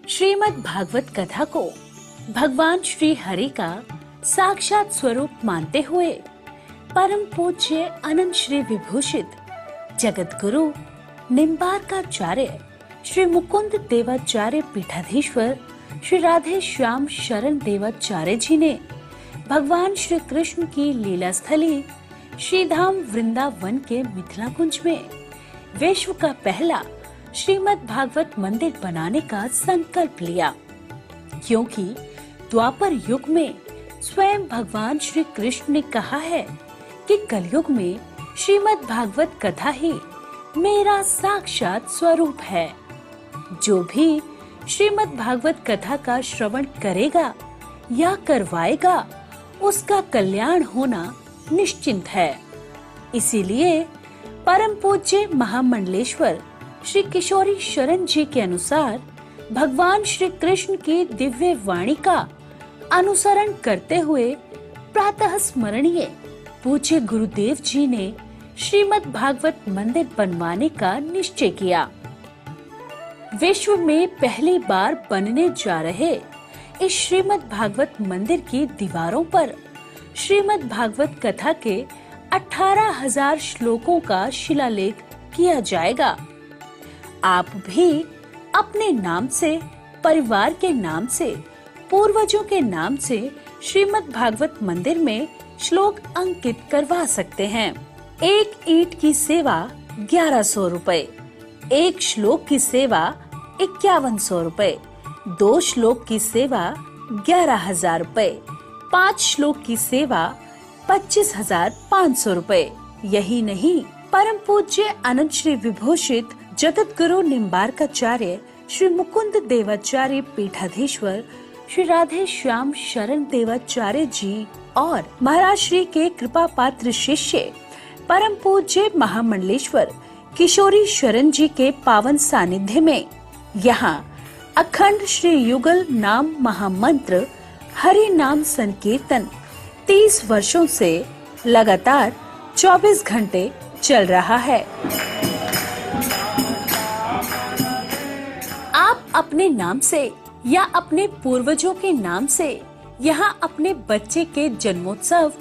श्रीमद् भागवत कथा को भगवान श्री हरि का साक्षात स्वरूप मानते हुए परम पूज्य अनंत श्री विभूषित जगत गुरु निम्बार्काचार्य श्री मुकुंद देवाचार्य पीठाधीश्वर श्री राधे श्याम शरण देवाचार्य जी ने भगवान श्री कृष्ण की लीला स्थली श्रीधाम वृंदावन के मिथिला कुंज में विश्व का पहला श्रीमद् भागवत मंदिर बनाने का संकल्प लिया, क्योंकि द्वापर युग में स्वयं भगवान श्री कृष्ण ने कहा है कि कलयुग में श्रीमद् भागवत कथा ही मेरा साक्षात स्वरूप है। जो भी श्रीमद् भागवत कथा का श्रवण करेगा या करवाएगा, उसका कल्याण होना निश्चिंत है। इसीलिए परम पूज्य महामंडलेश्वर श्री किशोरी शरण जी के अनुसार भगवान श्री कृष्ण की दिव्य वाणी का अनुसरण करते हुए प्रातः स्मरणीय पूज्य गुरुदेव जी ने श्रीमद् भागवत मंदिर बनवाने का निश्चय किया। विश्व में पहली बार बनने जा रहे इस श्रीमद् भागवत मंदिर की दीवारों पर श्रीमद् भागवत कथा के 18,000 श्लोकों का शिलालेख किया जाएगा। आप भी अपने नाम से, परिवार के नाम से, पूर्वजों के नाम से श्रीमद् भागवत मंदिर में श्लोक अंकित करवा सकते हैं। एक ईंट की सेवा 1100 रुपए, एक श्लोक की सेवा 5100 रुपए, 2 श्लोक की सेवा 11,000 रुपए, 5 श्लोक की सेवा 25,500 रुपए। यही नहीं, परम पूज्य अनंत श्री विभूषित जगत गुरु निम्बार्काचार्य श्री मुकुंद देवाचार्य पीठाधीश्वर श्री राधे श्याम शरण देवाचार्य जी और महाराज श्री के कृपा पात्र शिष्य परम पूज्य महामंडलेश्वर किशोरी शरण जी के पावन सानिध्य में यहाँ अखंड श्री युगल नाम महामंत्र हरि नाम संकीर्तन 30 वर्षों से लगातार 24 घंटे चल रहा है। आप अपने नाम से या अपने पूर्वजों के नाम से यहाँ अपने बच्चे के जन्मोत्सव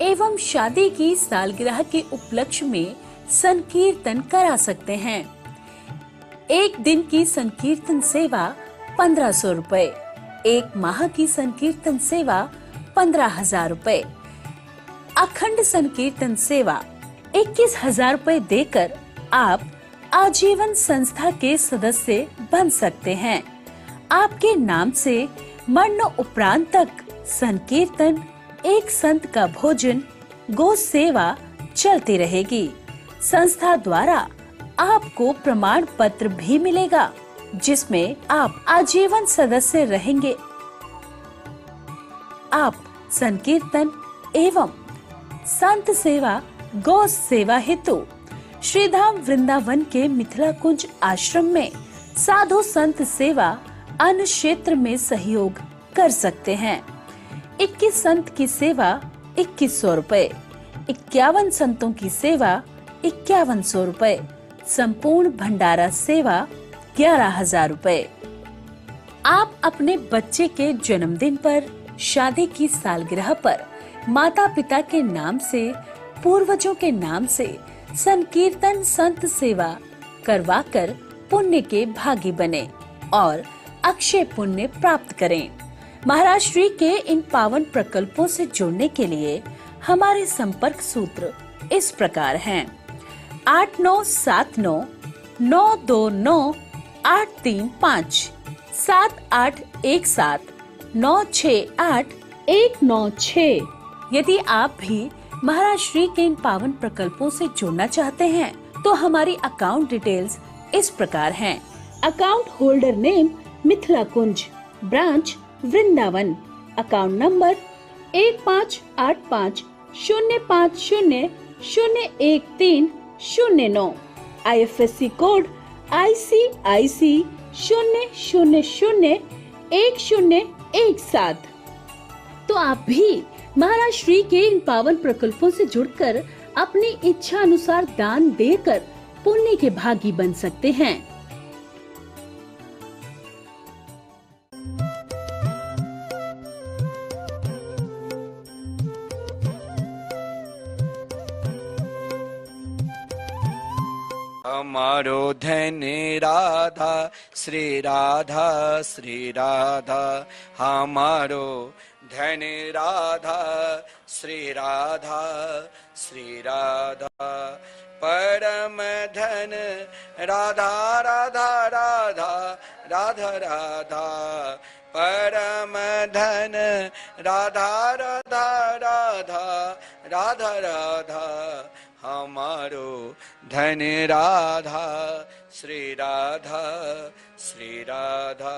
एवं शादी की सालगिरह के उपलक्ष्य में संकीर्तन करा सकते हैं। एक दिन की संकीर्तन सेवा 1500 रुपए, एक माह की संकीर्तन सेवा 15,000 रुपए, अखंड संकीर्तन सेवा 21,000 रुपए देकर आप आजीवन संस्था के सदस्य बन सकते हैं। आपके नाम से मरण उपरांत तक संकीर्तन, एक संत का भोजन, गो सेवा चलती रहेगी। संस्था द्वारा आपको प्रमाण पत्र भी मिलेगा, जिसमें आप आजीवन सदस्य रहेंगे। आप संकीर्तन एवं संत सेवा, गौ सेवा हेतु श्रीधाम वृंदावन के मिथिला कुंज आश्रम में साधु संत सेवा अन्य क्षेत्र में सहयोग कर सकते हैं। 21 संत की सेवा 2100 रुपए, 51 संतों की सेवा 5100 रुपए, संपूर्ण भंडारा सेवा 11,000 रुपए। आप अपने बच्चे के जन्मदिन पर, शादी की सालगिरह पर माता पिता के नाम से, पूर्वजों के नाम से संकीर्तन संत सेवा करवाकर पुण्य के भागी बने और अक्षय पुण्य प्राप्त करें। महाराज श्री के इन पावन प्रकल्पों से जुड़ने के लिए हमारे संपर्क सूत्र इस प्रकार हैं: 8979 929 835, 7817 968 196। यदि आप भी महाराज श्री के इन पावन प्रकल्पों से जुड़ना चाहते हैं, तो हमारी अकाउंट डिटेल्स इस प्रकार हैं। Account holder name Mithila Kunj, branch Vrindavan, account number 158550501309, IFSC code ICIC 0001017। तो आप भी महाराज श्री के इन पावन प्रकल्पों से जुड़कर अपनी इच्छा अनुसार दान देकर पुण्य के भागी बन सकते हैं। हमारो धन राधा श्री राधा श्री राधा, हमारो धन राधा श्री राधा श्री राधा, परम धन राधा राधा राधा राधा राधा, परम धन राधा राधा राधा राधा राधा, हमारो धन राधा श्री राधा श्री राधा।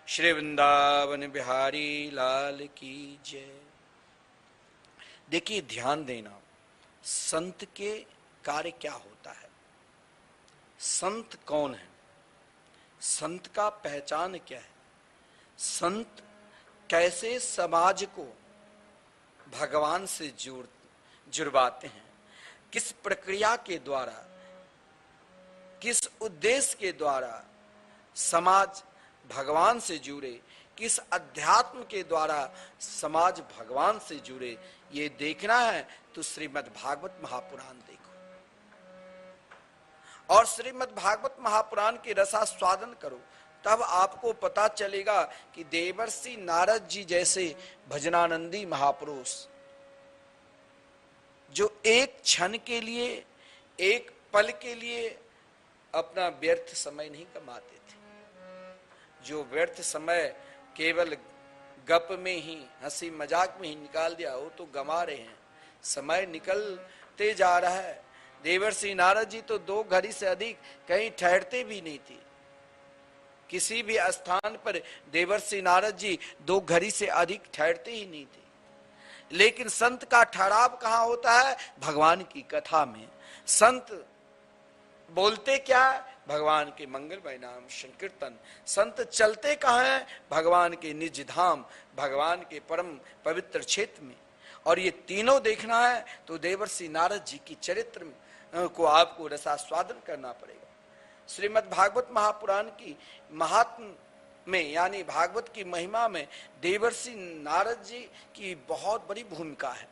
श्री वृंदावन बिहारी लाल की जय। देखिए, ध्यान देना, संत के कार्य क्या होता है, संत कौन है, संत का पहचान क्या है, संत कैसे समाज को भगवान से जुड़वाते हैं, किस प्रक्रिया के द्वारा, किस उद्देश्य के द्वारा समाज भगवान से जुड़े, किस अध्यात्म के द्वारा समाज भगवान से जुड़े, ये देखना है तो श्रीमद् भागवत महापुराण देखो और श्रीमद् भागवत महापुराण के रसास्वादन करो, तब आपको पता चलेगा कि देवर्षि नारद जी जैसे भजनानंदी महापुरुष जो एक क्षण के लिए, एक पल के लिए अपना व्यर्थ समय नहीं कमाते थे, जो व्यर्थ समय केवल गप में ही, हंसी मजाक में ही निकाल दिया, वो तो गंवा रहे हैं, समय निकलते जा रहा है। देवर्षि नारद जी तो 2 घड़ी से अधिक कहीं ठहरते भी नहीं थे, किसी भी स्थान पर देवर्षि नारद जी 2 घड़ी से अधिक ठहरते ही नहीं थे। लेकिन संत का ठहराव कहां होता है? भगवान की कथा में। संत बोलते क्या है? भगवान के मंगलमय नाम संकीर्तन। संत चलते कहां हैं? भगवान के निज धाम, भगवान के परम पवित्र क्षेत्र में। और ये तीनों देखना है तो देवर्षि नारद जी की चरित्र को आपको रसास्वादन करना पड़ेगा। श्रीमद् भागवत महापुराण की महात्म में, यानी भागवत की महिमा में देवर्षि नारद जी की बहुत बड़ी भूमिका है।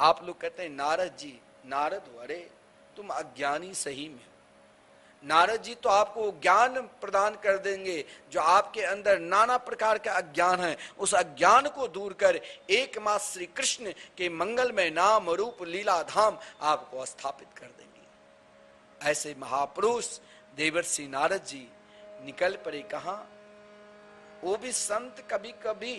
आप लोग कहते हैं नारद जी, नारद हो, अरे तुम अज्ञानी सही में। नारद जी तो आपको ज्ञान प्रदान कर देंगे, जो आपके अंदर नाना प्रकार का अज्ञान है, उस अज्ञान को दूर कर एकमात्र श्री कृष्ण के मंगलमय नाम रूप लीला धाम आपको स्थापित कर देंगे। ऐसे महापुरुष देवर्षि नारद जी निकल पड़े कहां? वो भी संत कभी कभी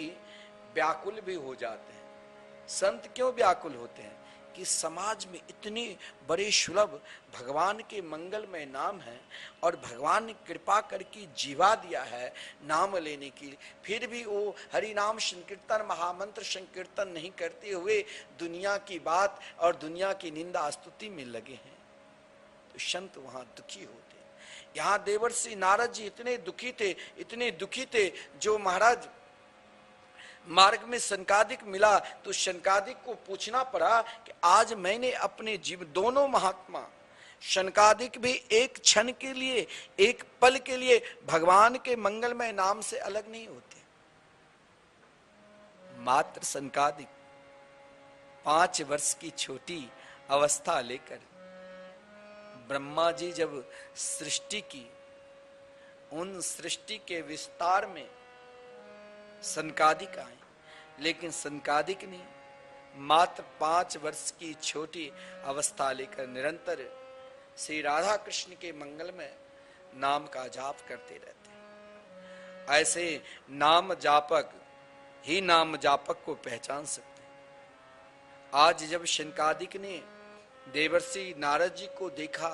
व्याकुल भी हो जाते हैं। संत क्यों व्याकुल होते हैं? कि समाज में इतने बड़े सुलभ भगवान के मंगलमय नाम है और भगवान ने कृपा करके जीवा दिया है नाम लेने की, फिर भी वो हरि नाम संकीर्तन, महामंत्र संकीर्तन नहीं करते हुए दुनिया की बात और दुनिया की निंदा स्तुति में लगे हैं, तो संत वहां दुखी होते हैं। यहाँ देवर्षि नारद जी इतने दुखी थे, इतने दुखी थे, जो महाराज मार्ग में शनकादिक मिला तो शनकादिक को पूछना पड़ा कि आज मैंने अपने जीवन, दोनों महात्मा शनकादिक भी एक क्षण के लिए, एक पल के लिए भगवान के मंगलमय नाम से अलग नहीं होते। मात्र शनकादिक 5 वर्ष की छोटी अवस्था लेकर ब्रह्मा जी जब सृष्टि की, उन सृष्टि के विस्तार में शनकादिक आए, लेकिन शनकादिक ने मात्र 5 वर्ष की छोटी अवस्था लेकर निरंतर श्री राधा कृष्ण के मंगलमय नाम का जाप करते रहते हैं। ऐसे नाम जापक ही नाम जापक को पहचान सकते हैं। आज जब शनकादिक ने देवर्षि नारद जी को देखा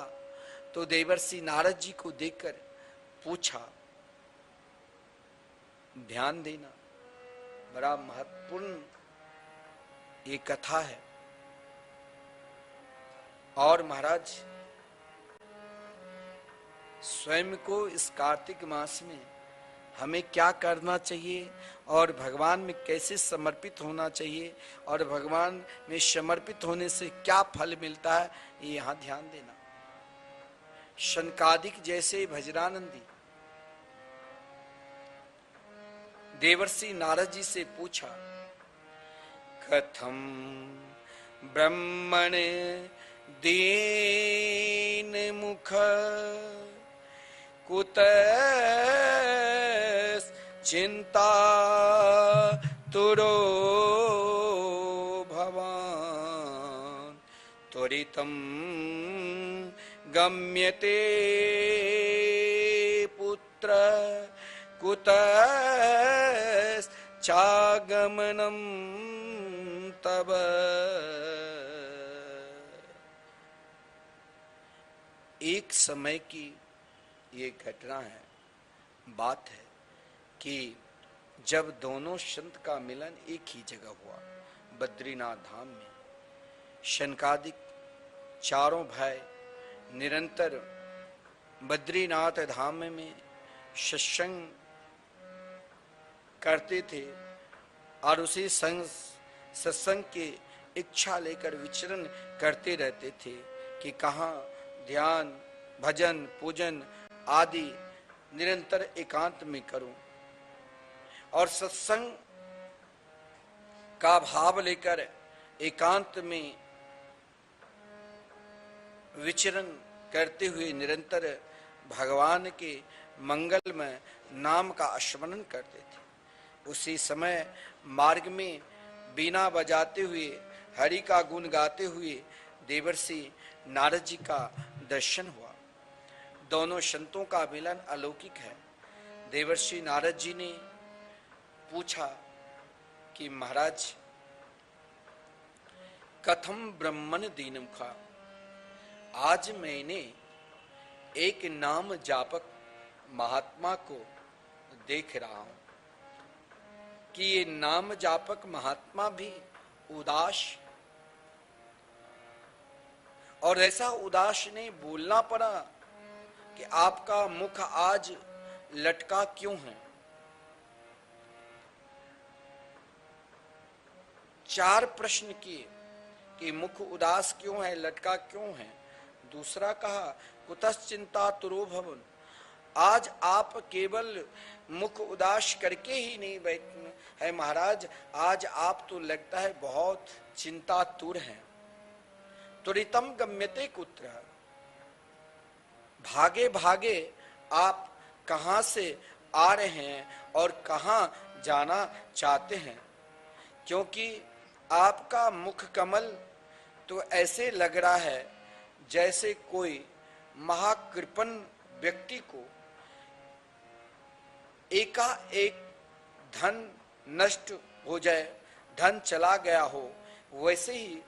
तो देवर्षि नारद जी को देखकर पूछा, ध्यान देना, बड़ा महत्वपूर्ण ये कथा है। और महाराज स्वयं को इस कार्तिक मास में हमें क्या करना चाहिए और भगवान में कैसे समर्पित होना चाहिए और भगवान में समर्पित होने से क्या फल मिलता है, ये यहां ध्यान देना। शनकादिक जैसे भजनानंदी देवर्षि नारद जी से पूछा, कथम ब्रह्मणे दीन मुख कुतः चिंता तुरो भवान त्वरितं गम्यते पुत्र कुतः चागमनं तब। एक समय की ये घटना है, बात है कि जब दोनों संत का मिलन एक ही जगह हुआ, बद्रीनाथ धाम में। शनकादिक चारों भाई निरंतर बद्रीनाथ धाम में सत्संग करते थे और उसी सत्संग की इच्छा लेकर विचरण करते रहते थे कि कहाँ ध्यान भजन पूजन आदि निरंतर एकांत में करूं, और सत्संग का भाव लेकर एकांत में विचरण करते हुए निरंतर भगवान के मंगलमय नाम का स्मरण करते थे। उसी समय मार्ग में बीना बजाते हुए हरि का गुण गाते हुए देवर्षि नारद जी का दर्शन हुआ। दोनों संतों का मिलन अलौकिक है। देवर्षि नारद जी ने पूछा कि महाराज कथम ब्रह्मन दीनमुखा, आज मैंने एक नाम जापक महात्मा को देख रहा हूं कि ये नाम जापक महात्मा भी उदास, और ऐसा उदास नहीं बोलना पड़ा कि आपका मुख आज लटका क्यों है। 4 प्रश्न किए कि मुख उदास क्यों है, लटका क्यों है। दूसरा कहा कुतश्चिंता तुरो भवन, आज आप केवल मुख उदास करके ही नहीं बैठे है महाराज, आज आप तो लगता है बहुत चिंतातुर हैं। त्वरितम गम्यते कुत्र, भागे भागे आप कहां से आ रहे हैं और कहां जाना चाहते हैं, क्योंकि आपका मुख कमल तो ऐसे लग रहा है जैसे कोई महाकृपण व्यक्ति को एकाएक धन नष्ट हो जाए, धन चला गया हो, वैसे ही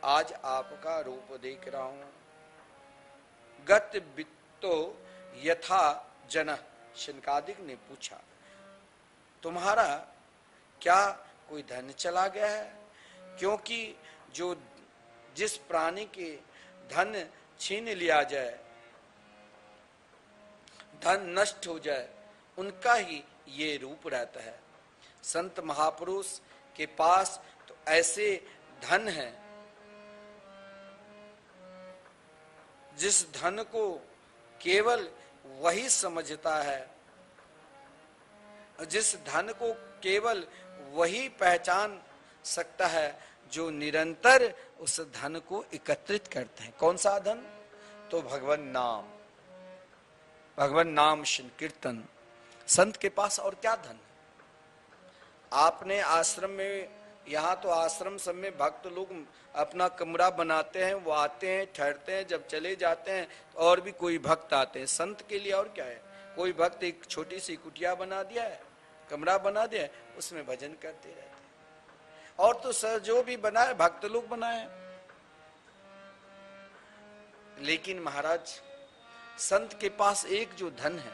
आज आपका रूप देख रहा हूं। गत वित्तो यथा जन, शनकादिक ने पूछा तुम्हारा क्या कोई धन चला गया है? क्योंकि जो जिस प्राणी के धन छीन लिया जाए, धन नष्ट हो जाए, उनका ही ये रूप रहता है। संत महापुरुष के पास तो ऐसे धन है जिस धन को केवल वही समझता है, जिस धन को केवल वही पहचान सकता है जो निरंतर उस धन को एकत्रित करते हैं। कौन सा धन? तो भगवान नाम, भगवान नाम संकीर्तन। संत के पास और क्या धन है? आपने आश्रम में, यहाँ तो आश्रम सब में भक्त लोग अपना कमरा बनाते हैं, वो आते हैं ठहरते हैं, जब चले जाते हैं तो और भी कोई भक्त आते हैं। संत के लिए और क्या है? कोई भक्त एक छोटी सी कुटिया बना दिया है, कमरा बना दिया है, उसमें भजन करते रहते हैं। और तो सर जो भी बनाए भक्त लोग बनाए। लेकिन महाराज संत के पास एक जो धन है,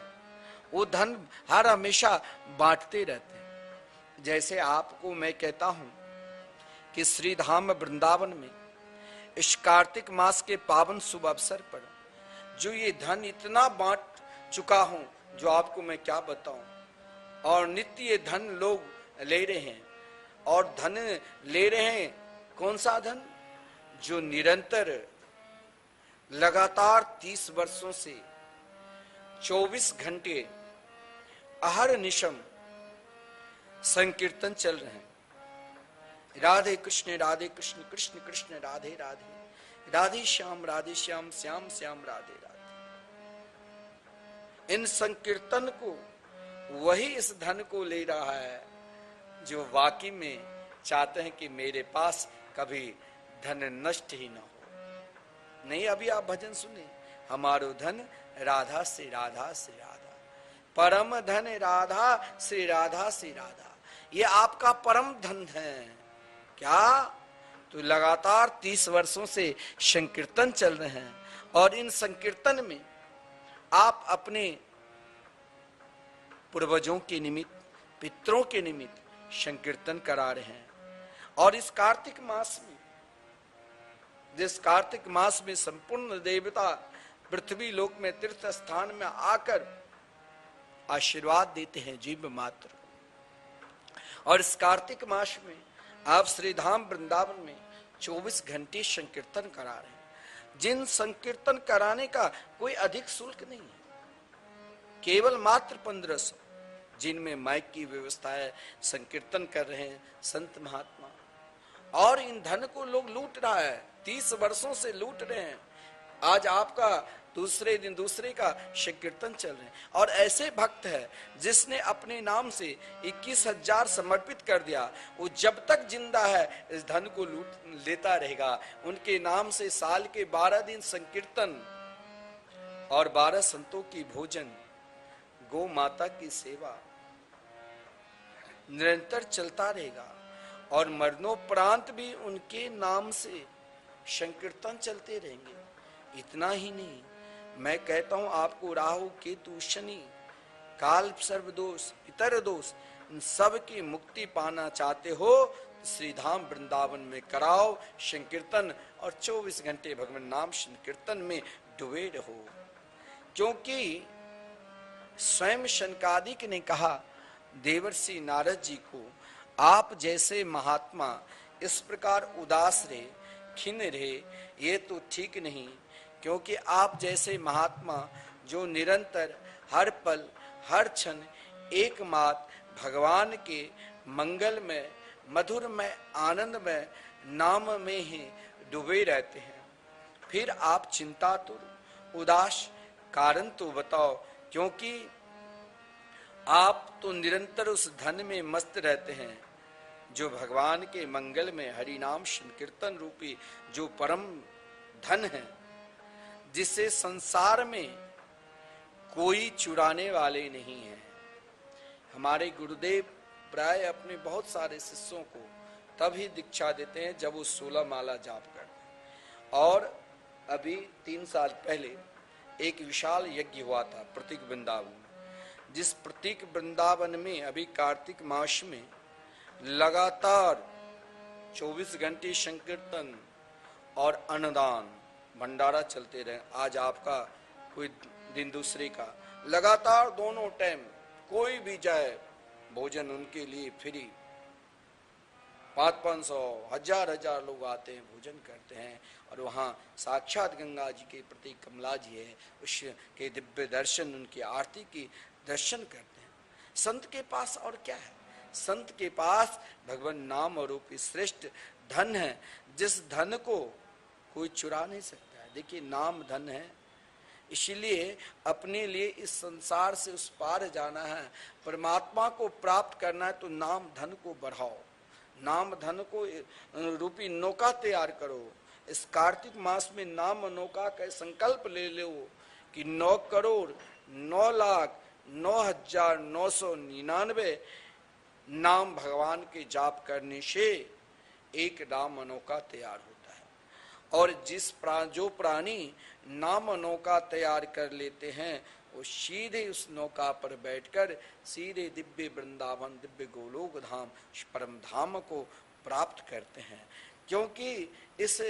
वो धन हर हमेशा बांटते रहते हैं। जैसे आपको मैं कहता हूं कि श्री धाम वृंदावन में इस कार्तिक मास के पावन शुभ अवसर पर जो ये धन इतना बांट चुका हूं, जो आपको मैं क्या बताऊं। और नित्य ये धन लोग ले रहे हैं, और धन ले रहे हैं कौन सा धन? जो निरंतर लगातार 30 वर्षों से 24 घंटे अहर निशम संकीर्तन चल रहे हैं। राधे कृष्ण कृष्ण कृष्ण राधे राधे, राधे श्याम श्याम श्याम राधे राधे। इन संकीर्तन को वही इस धन को ले रहा है जो वाकई में चाहते हैं कि मेरे पास कभी धन नष्ट ही ना हो। नहीं, अभी आप भजन सुने, हमारो धन राधा से राधा से राधा, परम धन राधा से राधा से राधा। ये आपका परम धन है क्या? तो लगातार 30 वर्षों से संकीर्तन चल रहे हैं और इन संकीर्तन में आप अपने पूर्वजों के निमित्त, पितरों के निमित्त संकीर्तन करा रहे हैं। और इस कार्तिक मास में, जिस कार्तिक मास में संपूर्ण देवता पृथ्वी लोक में तीर्थ स्थान में आकर आशीर्वाद देते हैं जीव मात्र, और इस कार्तिक मास में आप श्री धाम वृंदावन में 24 घंटे संकीर्तन करा रहे हैं। जिन संकीर्तन कराने का कोई अधिक शुल्क नहीं है, केवल मात्र 1500, जिनमें माइक की व्यवस्था है, संकीर्तन कर रहे हैं संत महात्मा, और इन धन को लोग लूट रहा है, 30 वर्षों से लूट रहे हैं। आज आपका दूसरे दिन दूसरे का संकीर्तन चल रहे हैं। और ऐसे भक्त है जिसने अपने नाम से 21,000 समर्पित कर दिया, वो जब तक जिंदा है इस धन को लूट लेता रहेगा। उनके नाम से साल के 12 दिन संकीर्तन और 12 संतों की भोजन, गौ माता की सेवा निरंतर चलता रहेगा, और मरणोपरांत भी उनके नाम से संकीर्तन चलते रहेंगे। इतना ही नहीं, मैं कहता हूं आपको राहु केतु शनि काल सर्वदोष पितर दोष, इन सब की मुक्ति पाना चाहते हो तो श्री धाम वृंदावन में कराओ संकीर्तन, और 24 घंटे भगवान नाम संकीर्तन में डुबे रहो। क्योंकि स्वयं शनकादिक ने कहा देवर्षि नारद जी को, आप जैसे महात्मा इस प्रकार उदास रहे, खिन्न रहे, ये तो ठीक नहीं। क्योंकि आप जैसे महात्मा जो निरंतर हर पल हर क्षण एकमात्र भगवान के मंगल में, मधुर में, आनंद में, नाम में ही डूबे रहते हैं, फिर आप चिंतातुर उदास कारण तो बताओ। क्योंकि आप तो निरंतर उस धन में मस्त रहते हैं जो भगवान के मंगल में हरि नाम संकीर्तन रूपी जो परम धन है, जिसे संसार में कोई चुराने वाले नहीं है। हमारे गुरुदेव प्राय अपने बहुत सारे शिष्यों को तभी दीक्षा देते हैं जब वो 16 माला जाप करते हैं। और अभी 3 साल पहले एक विशाल यज्ञ हुआ था प्रतीक वृंदावन, जिस प्रतीक वृंदावन में अभी कार्तिक मास में लगातार 24 घंटे संकीर्तन और अन्नदान भंडारा चलते रहे। आज आपका कोई दिन दूसरे का, लगातार दोनों टाइम कोई भी जाए भोजन उनके लिए फ्री। 500-500 1000 लोग आते हैं, भोजन करते हैं, और वहाँ साक्षात गंगा जी के प्रतीक कमला जी है, उसके दिव्य दर्शन, उनकी आरती की दर्शन करते हैं। संत के पास और क्या है? संत के पास भगवान नाम रूपी श्रेष्ठ धन है, जिस धन को कोई चुरा नहीं सकता है। देखिए, नाम धन है, इसलिए अपने लिए इस संसार से उस पार जाना है, परमात्मा को प्राप्त करना है, तो नाम धन को बढ़ाओ, नाम धन को रूपी नौका तैयार करो। इस कार्तिक मास में नाम नौका का संकल्प ले लो कि 9,09,09,999 नाम भगवान के जाप करने से एक नाम नौका तैयार होता है। और जो प्राणी नाम नौका तैयार कर लेते हैं, वो सीधे उस नौका पर बैठकर सीधे दिव्य वृंदावन, दिव्य गोलोक धाम, परम धाम को प्राप्त करते हैं। क्योंकि इस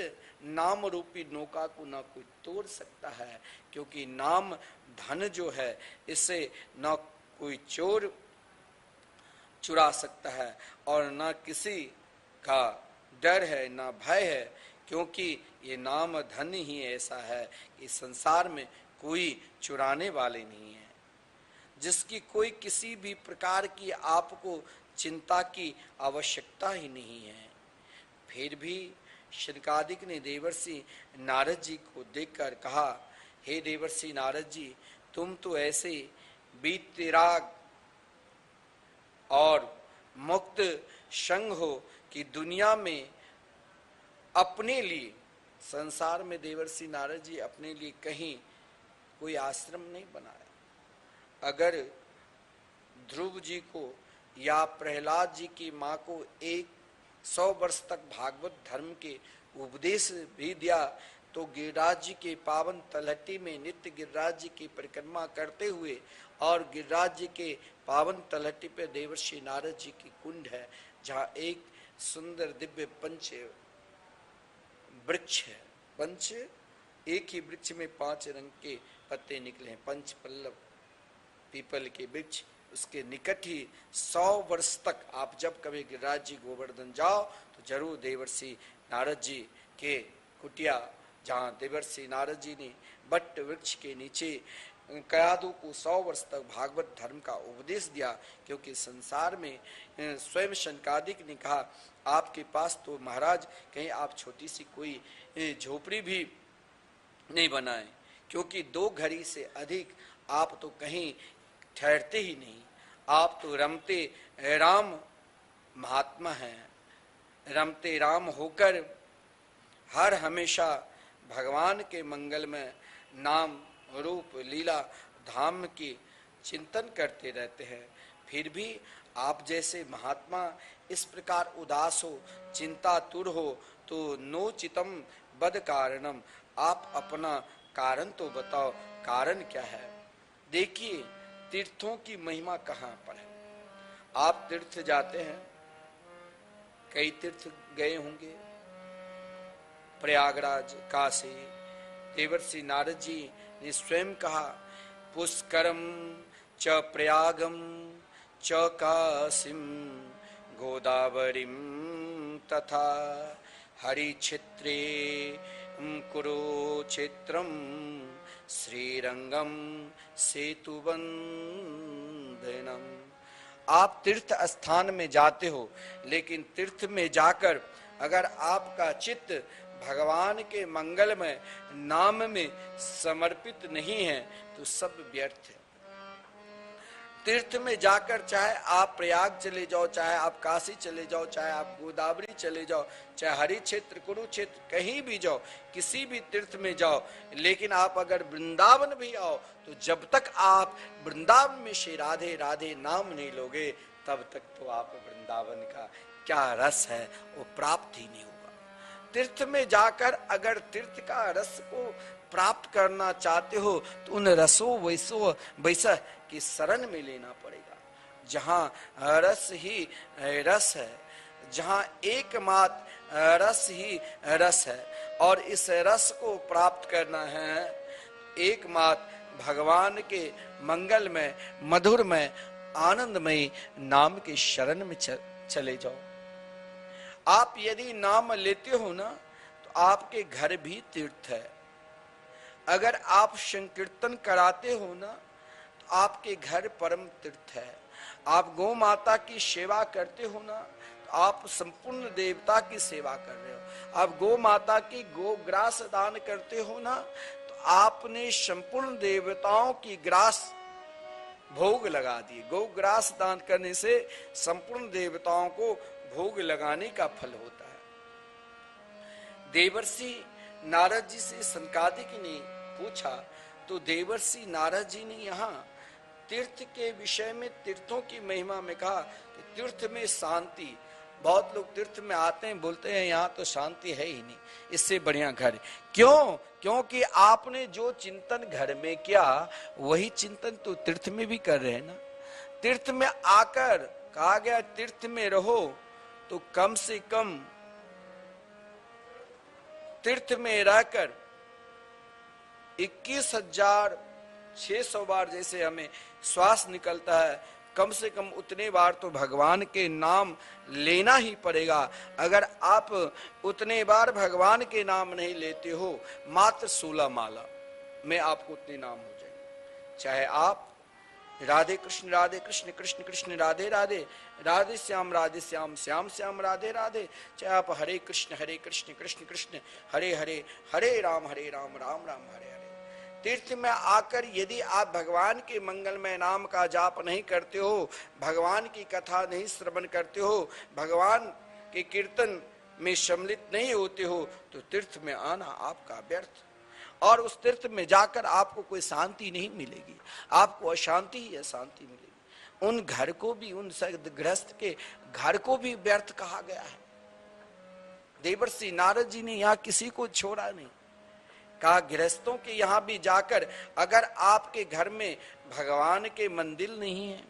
नाम रूपी नौका को ना कोई तोड़ सकता है, क्योंकि नाम धन जो है इसे ना कोई चोर चुरा सकता है, और ना किसी का डर है, ना भय है, क्योंकि ये नाम धन ही ऐसा है कि संसार में कोई चुराने वाले नहीं है, जिसकी कोई किसी भी प्रकार की आपको चिंता की आवश्यकता ही नहीं है। फिर भी शनकादिक ने देवर्षि नारद जी को देखकर कहा, हे देवर्षि नारद जी, तुम तो ऐसे वीतराग और मुक्त संग हो कि दुनिया में अपने लिए, संसार में देवर्षि नारद जी अपने लिए कहीं कोई आश्रम नहीं बनाया। अगर ध्रुव जी को या प्रहलाद जी की माँ को 100 वर्ष तक भागवत धर्म के उपदेश भी दिया तो गिरिराज जी के पावन तलहटी में नित्य गिरिराज जी की परिक्रमा करते हुए, और गिरिराज जी के पावन तलहटी पे देवर्षि नारद जी की कुंड है, जहाँ एक सुंदर दिव्य पंच वृक्ष है। पंच, एक ही वृक्ष में 5 रंग के पत्ते निकले हैं, पंच पल्लव पीपल के वृक्ष, उसके निकट ही 100 वर्ष तक आप जब कभी गिरिराज जी गोवर्धन जाओ तो जरूर देवर्षि नारद जी के कुटिया, जहाँ देवर्षि नारद जी ने बट वृक्ष के नीचे कयादू को 100 वर्ष तक भागवत धर्म का उपदेश दिया। क्योंकि संसार में स्वयं शनकादिक ने कहा, आपके पास तो महाराज कहीं आप छोटी सी कोई झोपड़ी भी नहीं बनाए, क्योंकि 2 घड़ी से अधिक आप तो कहीं ठहरते ही नहीं। आप तो रमते राम महात्मा हैं, रमते राम होकर हर हमेशा भगवान के मंगल में नाम रूप लीला धाम की चिंतन करते रहते हैं। फिर भी आप जैसे महात्मा इस प्रकार उदास हो, चिंतातुर हो, तो नोचितम बद कारणम, आप अपना कारण तो बताओ, कारण क्या है। देखिए तीर्थों की महिमा कहाँ पर है। आप तीर्थ जाते हैं, कई तीर्थ गए होंगे, प्रयागराज, काशी। देवर्षि नारद जी ने स्वयं कहा, पुष्करम च प्रयागम च काशीम गोदावरीम तथा हरिक्षेत्रे कुरुक्षेत्रम श्रीरंगम सेतुबंधनम। आप तीर्थ स्थान में जाते हो, लेकिन तीर्थ में जाकर अगर आपका चित्त भगवान के मंगल में नाम में समर्पित नहीं है तो सब व्यर्थ है। तीर्थ में जाकर चाहे आप प्रयाग चले जाओ, चाहे आप काशी चले जाओ, चाहे आप गोदावरी चले जाओ, चाहे हरि क्षेत्र कुरुक्षेत्र कहीं भी जाओ, किसी भी तीर्थ में जाओ, लेकिन आप अगर वृंदावन भी आओ तो जब तक आप वृंदावन में श्री राधे राधे नाम नहीं लोगे तब तक तो आप वृंदावन का क्या रस है वो प्राप्त ही नहीं होगा। तीर्थ में जाकर अगर तीर्थ का रस को प्राप्त करना चाहते हो तो उन रसों वैसा की शरण में लेना पड़ेगा, जहाँ रस ही रस है, जहाँ एकमात्र रस ही रस है। और इस रस को प्राप्त करना है एकमात्र भगवान के मंगल में, मधुर में, आनंदमय नाम के शरण में चले जाओ। आप यदि नाम लेते हो ना तो आपके घर भी तीर्थ है। अगर आप संकीर्तन कराते हो ना तो आपके घर परम तीर्थ है। आप गौ माता की सेवा करते हो ना तो आप संपूर्ण देवता की सेवा कर रहे हो। आप गौ माता की गोग्रास दान करते हो ना तो आपने संपूर्ण देवताओं की ग्रास भोग लगा दिए। गोग्रास दान करने से संपूर्ण देवताओं को भोग लगाने का फल होता है। देवर्षि नारद जी से सनकादिक ने पूछा तो देवर्षि नारद जी ने यहाँ तीर्थ के विषय में, तीर्थों की महिमा में कहा कि तीर्थ में शांति, बहुत लोग तीर्थ में आते हैं बोलते हैं यहाँ तो शांति है ही नहीं, इससे बढ़िया घर। क्यों? क्योंकि आपने जो चिंतन घर में किया वही चिंतन तो तीर्थ में भी कर रहे हैं ना। तीर्थ में आकर कहा गया तीर्थ में रहो तो कम से कम तीर्थ में रहकर 21,600 बार जैसे हमें श्वास निकलता है, कम से कम उतने बार तो भगवान के नाम लेना ही पड़ेगा। अगर आप उतने बार भगवान के नाम नहीं लेते हो, मात्र 16 माला में आपको उतने नाम हो जाएंगे। चाहे आप राधे कृष्ण कृष्ण कृष्ण राधे राधे, राधे श्याम श्याम श्याम राधे राधे। चाहे आप हरे कृष्ण कृष्ण कृष्ण हरे हरे, हरे राम राम राम हरे हरे। तीर्थ में आकर यदि आप भगवान के मंगलमय नाम का जाप नहीं करते हो, भगवान की कथा नहीं श्रवण करते हो, भगवान के कीर्तन में सम्मिलित नहीं होते हो, तो तीर्थ में आना आपका व्यर्थ। और उस तीर्थ में जाकर आपको कोई शांति नहीं मिलेगी, आपको अशांति ही अशांति मिलेगी। उन घर को भी, उन गृहस्थ के घर को भी व्यर्थ कहा गया है। देवर्षि नारद जी ने यहाँ किसी को छोड़ा नहीं, कहा गृहस्थों के यहाँ भी जाकर अगर आपके घर में भगवान के मंदिर नहीं है,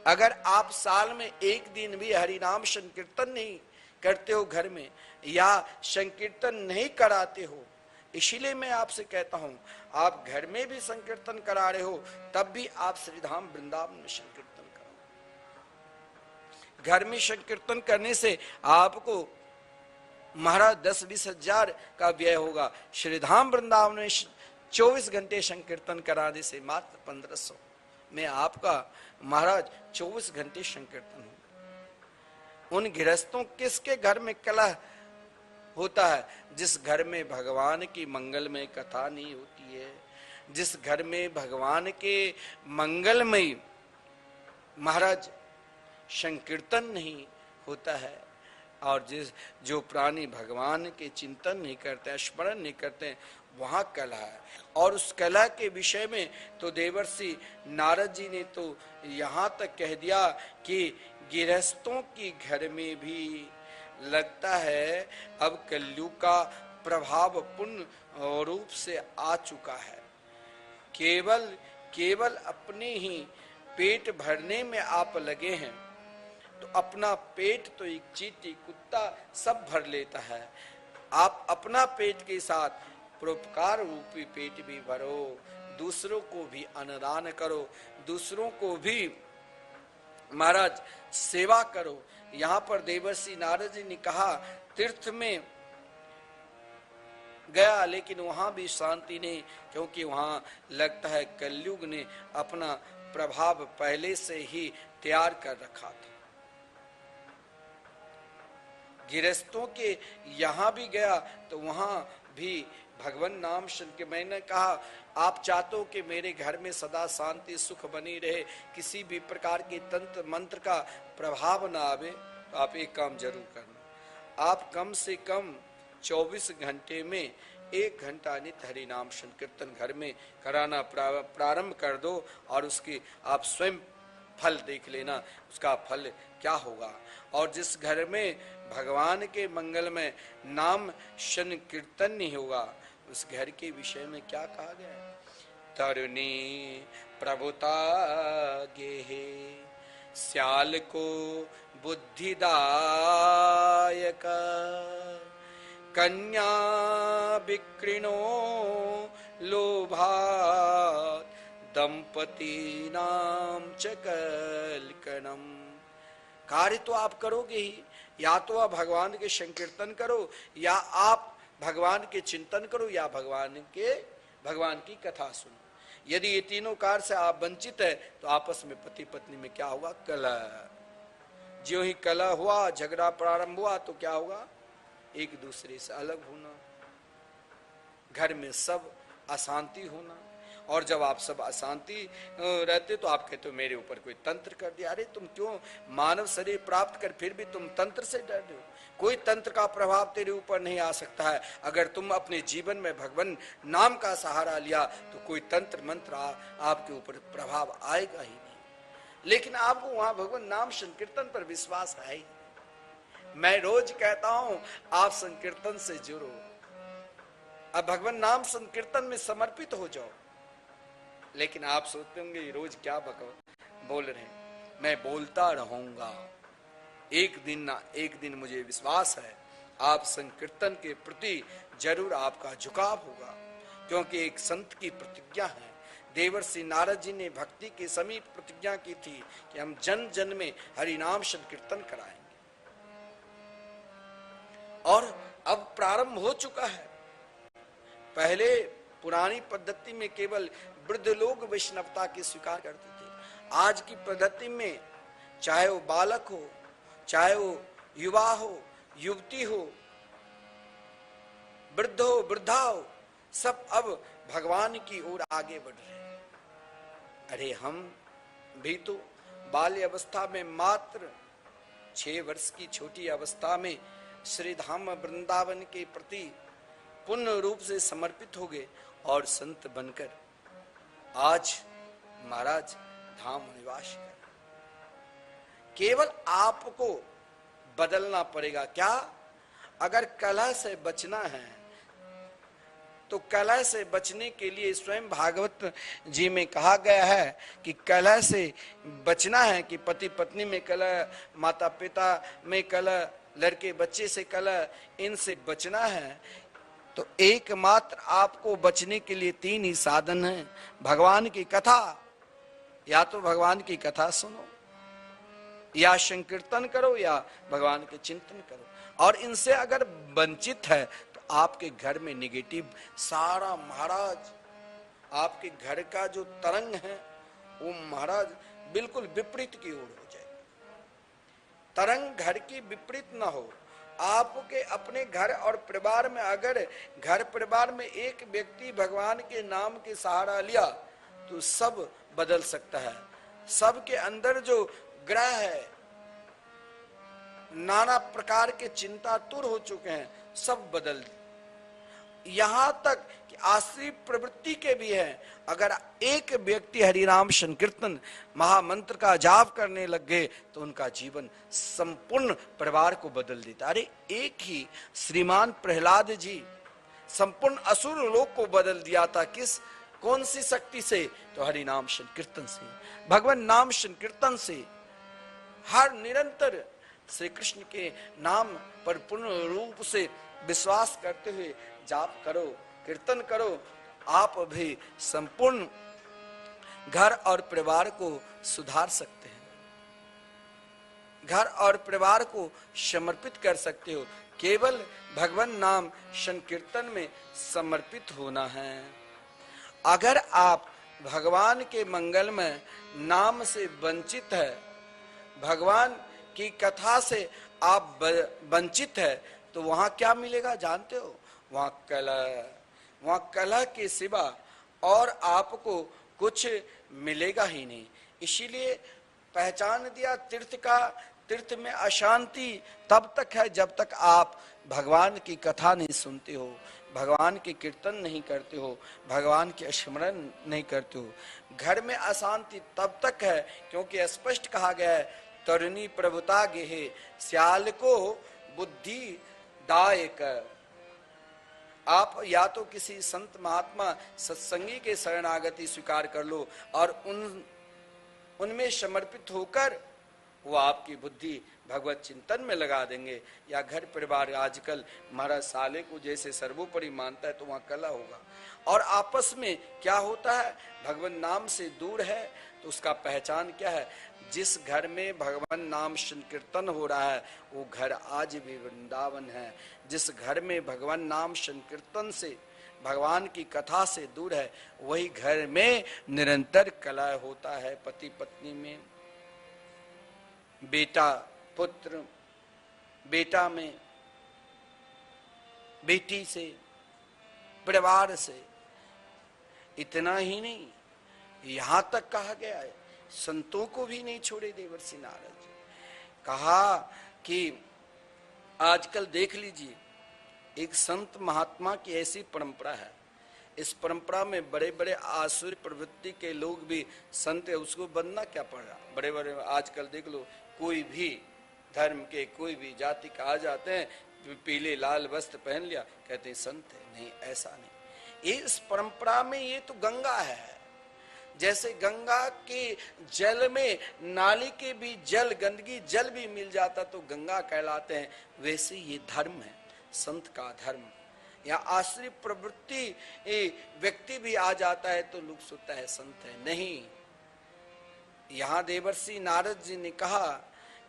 अगर आप साल में एक दिन भी हरिनाम संकीर्तन नहीं करते हो घर में, या संकीर्तन नहीं कराते हो, इसीलिए मैं आपसे कहता हूं आप घर में भी संकीर्तन करा रहे हो, तब भी आप श्रीधाम वृंदावन में संकीर्तन करो। घर में संकीर्तन करने से आपको महाराज 10-20 हजार का व्यय होगा, श्रीधाम वृंदावन में 24 घंटे संकीर्तन कराने से मात्र 1500 में आपका महाराज 24 घंटे संकीर्तन होगा। उन गृहस्थों किसके घर में कलह होता है? जिस घर में भगवान की मंगलमय कथा नहीं होती है, जिस घर में भगवान के मंगलमय महाराज संकीर्तन नहीं होता है, और जो प्राणी भगवान के चिंतन नहीं करते हैं, स्मरण नहीं करते हैं, वहां कला है। और उस कला के विषय में तो देवर्षि नारद जी ने तो यहाँ तक कह दिया कि गृहस्थों के घर में भी लगता है अब कलयुग का प्रभाव पूर्ण रूप से आ चुका है। केवल अपने ही पेट भरने में आप लगे हैं, तो अपना पेट तो एक चींटी कुत्ता सब भर लेता है, आप अपना पेट के साथ परोपकार रूपी पेट भी भरो, दूसरों को भी अन्नदान करो, दूसरों को भी महाराज सेवा करो। यहाँ पर देवर्षि नारद जी ने कहा तीर्थ में गया, लेकिन वहां भी शांति नहीं, क्योंकि वहां लगता है कलयुग ने अपना प्रभाव पहले से ही तैयार कर रखा था। गृहस्थों के यहाँ भी गया तो वहां भी भगवान नाम सुन के मैंने कहा आप चाहते हो कि मेरे घर में सदा शांति सुख बनी रहे, किसी भी प्रकार के तंत्र मंत्र का प्रभाव ना आवे, तो आप एक काम जरूर करना, आप कम से कम 24 घंटे में 1 घंटा नित्य हरि नाम संकीर्तन घर में कराना प्रारंभ कर दो, और उसकी आप स्वयं फल देख लेना, उसका फल क्या होगा। और जिस घर में भगवान के मंगल में नाम संकीर्तन नहीं होगा, उस घर के विषय में क्या कहा गया है? तरुणी प्रभुता गेहे श्याल को बुद्धिदायक, कन्या विकृणो लोभात दंपति नाम च कलकनम। कार्य तो आप करोगे ही, या तो आप भगवान के संकीर्तन करो, या आप भगवान के चिंतन करो, या भगवान की कथा सुनो। यदि ये तीनों कार्य से आप वंचित है, तो आपस में पति पत्नी में क्या होगा? कलह। ज्यों ही कलह हुआ, झगड़ा प्रारंभ हुआ, तो क्या होगा? एक दूसरे से अलग होना, घर में सब अशांति होना। और जब आप सब अशांति रहते तो आप कहते हो मेरे ऊपर कोई तंत्र कर दिया। अरे तुम क्यों मानव शरीर प्राप्त कर फिर भी तुम तंत्र से डर रहे हो? कोई तंत्र का प्रभाव तेरे ऊपर नहीं आ सकता है। अगर तुम अपने जीवन में भगवान नाम का सहारा लिया तो कोई तंत्र मंत्र आपके ऊपर प्रभाव आएगा ही नहीं। लेकिन आपको वहां भगवान नाम संकीर्तन पर विश्वास है ही। मैं रोज कहता हूं आप संकीर्तन से जुड़ो, अब भगवान नाम संकीर्तन में समर्पित हो जाओ। लेकिन आप सोचते होंगे रोज क्या बोल रहे हैं। मैं बोलता रहूंगा, एक दिन ना एक दिन मुझे विश्वास है आप संकीर्तन के प्रति जरूर आपका झुकाव होगा, क्योंकि एक संत की प्रतिज्ञा है। देवर्षि नारद जी ने भक्ति के समीप प्रतिज्ञा की थी कि हम जन जन में हरि नाम संकीर्तन कराएंगे, और अब प्रारंभ हो चुका है। पहले पुरानी पद्धति में केवल वृद्ध लोग वैष्णवता की स्वीकार करते थे। आज की पद्धति में चाहे वो बालक हो, चाहे वो युवा हो, युवती हो, वृद्ध हो, वृद्धा हो, सब अब भगवान की ओर आगे बढ़ रहे हैं। अरे हम भी तो बाल्य अवस्था में मात्र 6 वर्ष की छोटी अवस्था में श्री धाम वृंदावन के प्रति पूर्ण रूप से समर्पित हो गए और संत बनकर आज महाराज धाम निवास कर। केवल आपको बदलना पड़ेगा। क्या? अगर कलह से बचना है तो कलह से बचने के लिए स्वयं भागवत जी में कहा गया है कि कलह से बचना है, कि पति पत्नी में कलह, माता पिता में कलह, लड़के बच्चे से कलह, इनसे बचना है तो एकमात्र आपको बचने के लिए 3 ही साधन हैं। भगवान की कथा, या तो भगवान की कथा सुनो, या संकीर्तन करो, या भगवान के चिंतन करो। और इनसे अगर वंचित है तो आपके घर में निगेटिव सारा महाराज, आपके घर का जो तरंग है वो महाराज बिल्कुल विपरीत की ओर हो जाए। तरंग घर की विपरीत ना हो। आपके अपने घर और परिवार में अगर घर परिवार में एक व्यक्ति भगवान के नाम के सहारा लिया तो सब बदल सकता है। सबके अंदर जो ग्रह है, नाना प्रकार के चिंता दूर हो चुके हैं, सब बदल। यहां तक कि आश्रित प्रवृत्ति के भी है। अगर एक व्यक्ति हरिनाम संकीर्तन महामंत्र का जाप करने लग गए तो उनका जीवन संपूर्ण परिवार को बदल देता। अरे एक ही श्रीमान प्रहलाद जी संपूर्ण असुर लोक को बदल दिया था। किस, कौन सी शक्ति से? तो हरिनाम संकीर्तन से, भगवान नाम संकीर्तन से। हर निरंतर श्री कृष्ण के नाम पर पूर्ण रूप से विश्वास करते हुए जाप करो, कीर्तन करो, आप भी संपूर्ण घर और परिवार को सुधार सकते हैं, घर और परिवार को समर्पित कर सकते हो। केवल भगवान नाम संकीर्तन में समर्पित होना है। अगर आप भगवान के मंगल में नाम से वंचित है, भगवान की कथा से आप वंचित है, तो वहां क्या मिलेगा जानते हो? वहां कलह के सिवा और आपको कुछ मिलेगा ही नहीं। इसीलिए पहचान दिया तीर्थ का, तीर्थ में अशांति तब तक है जब तक आप भगवान की कथा नहीं सुनते हो, भगवान की कीर्तन नहीं करते हो, भगवान के स्मरण नहीं करते हो। घर में अशांति तब तक है क्योंकि स्पष्ट कहा गया है, तरुणी प्रभुता गेहे श्याल को बुद्धि दायक। आप या तो किसी संत महात्मा सत्संगी के शरणागति स्वीकार कर लो और उनमें समर्पित होकर वो आपकी बुद्धि भगवत चिंतन में लगा देंगे। या घर परिवार आजकल महाराज साले को जैसे सर्वोपरि मानता है तो वहां कलह होगा। और आपस में क्या होता है? भगवान नाम से दूर है तो उसका पहचान क्या है? जिस घर में भगवान नाम संकीर्तन हो रहा है वो घर आज भी वृंदावन है। जिस घर में भगवान नाम संकीर्तन से, भगवान की कथा से दूर है, वही घर में निरंतर कलह होता है। पति पत्नी में, बेटा पुत्र, बेटा में, बेटी से, परिवार से। इतना ही नहीं, यहां तक कहा गया है संतों को भी नहीं छोड़े देवर्षि नारद जी। कहा कि आजकल देख लीजिए, एक संत महात्मा की ऐसी परंपरा है, इस परंपरा में बड़े बड़े आसुर प्रवृत्ति के लोग भी संत है, उसको बनना क्या पड़ रहा। बड़े बड़े आजकल देख लो, कोई भी धर्म के, कोई भी जाति का आ जाते हैं, पीले लाल वस्त्र पहन लिया, कहते हैं संत है। नहीं, ऐसा नहीं। इस परंपरा में ये तो गंगा है। जैसे गंगा के जल में नाली के भी जल, गंदगी जल भी मिल जाता तो गंगा कहलाते हैं, वैसे ये धर्म है, संत का धर्म। या आश्रित प्रवृत्ति व्यक्ति भी आ जाता है तो लोग सोचता है संत है। नहीं, यहां देवर्षि नारद जी ने कहा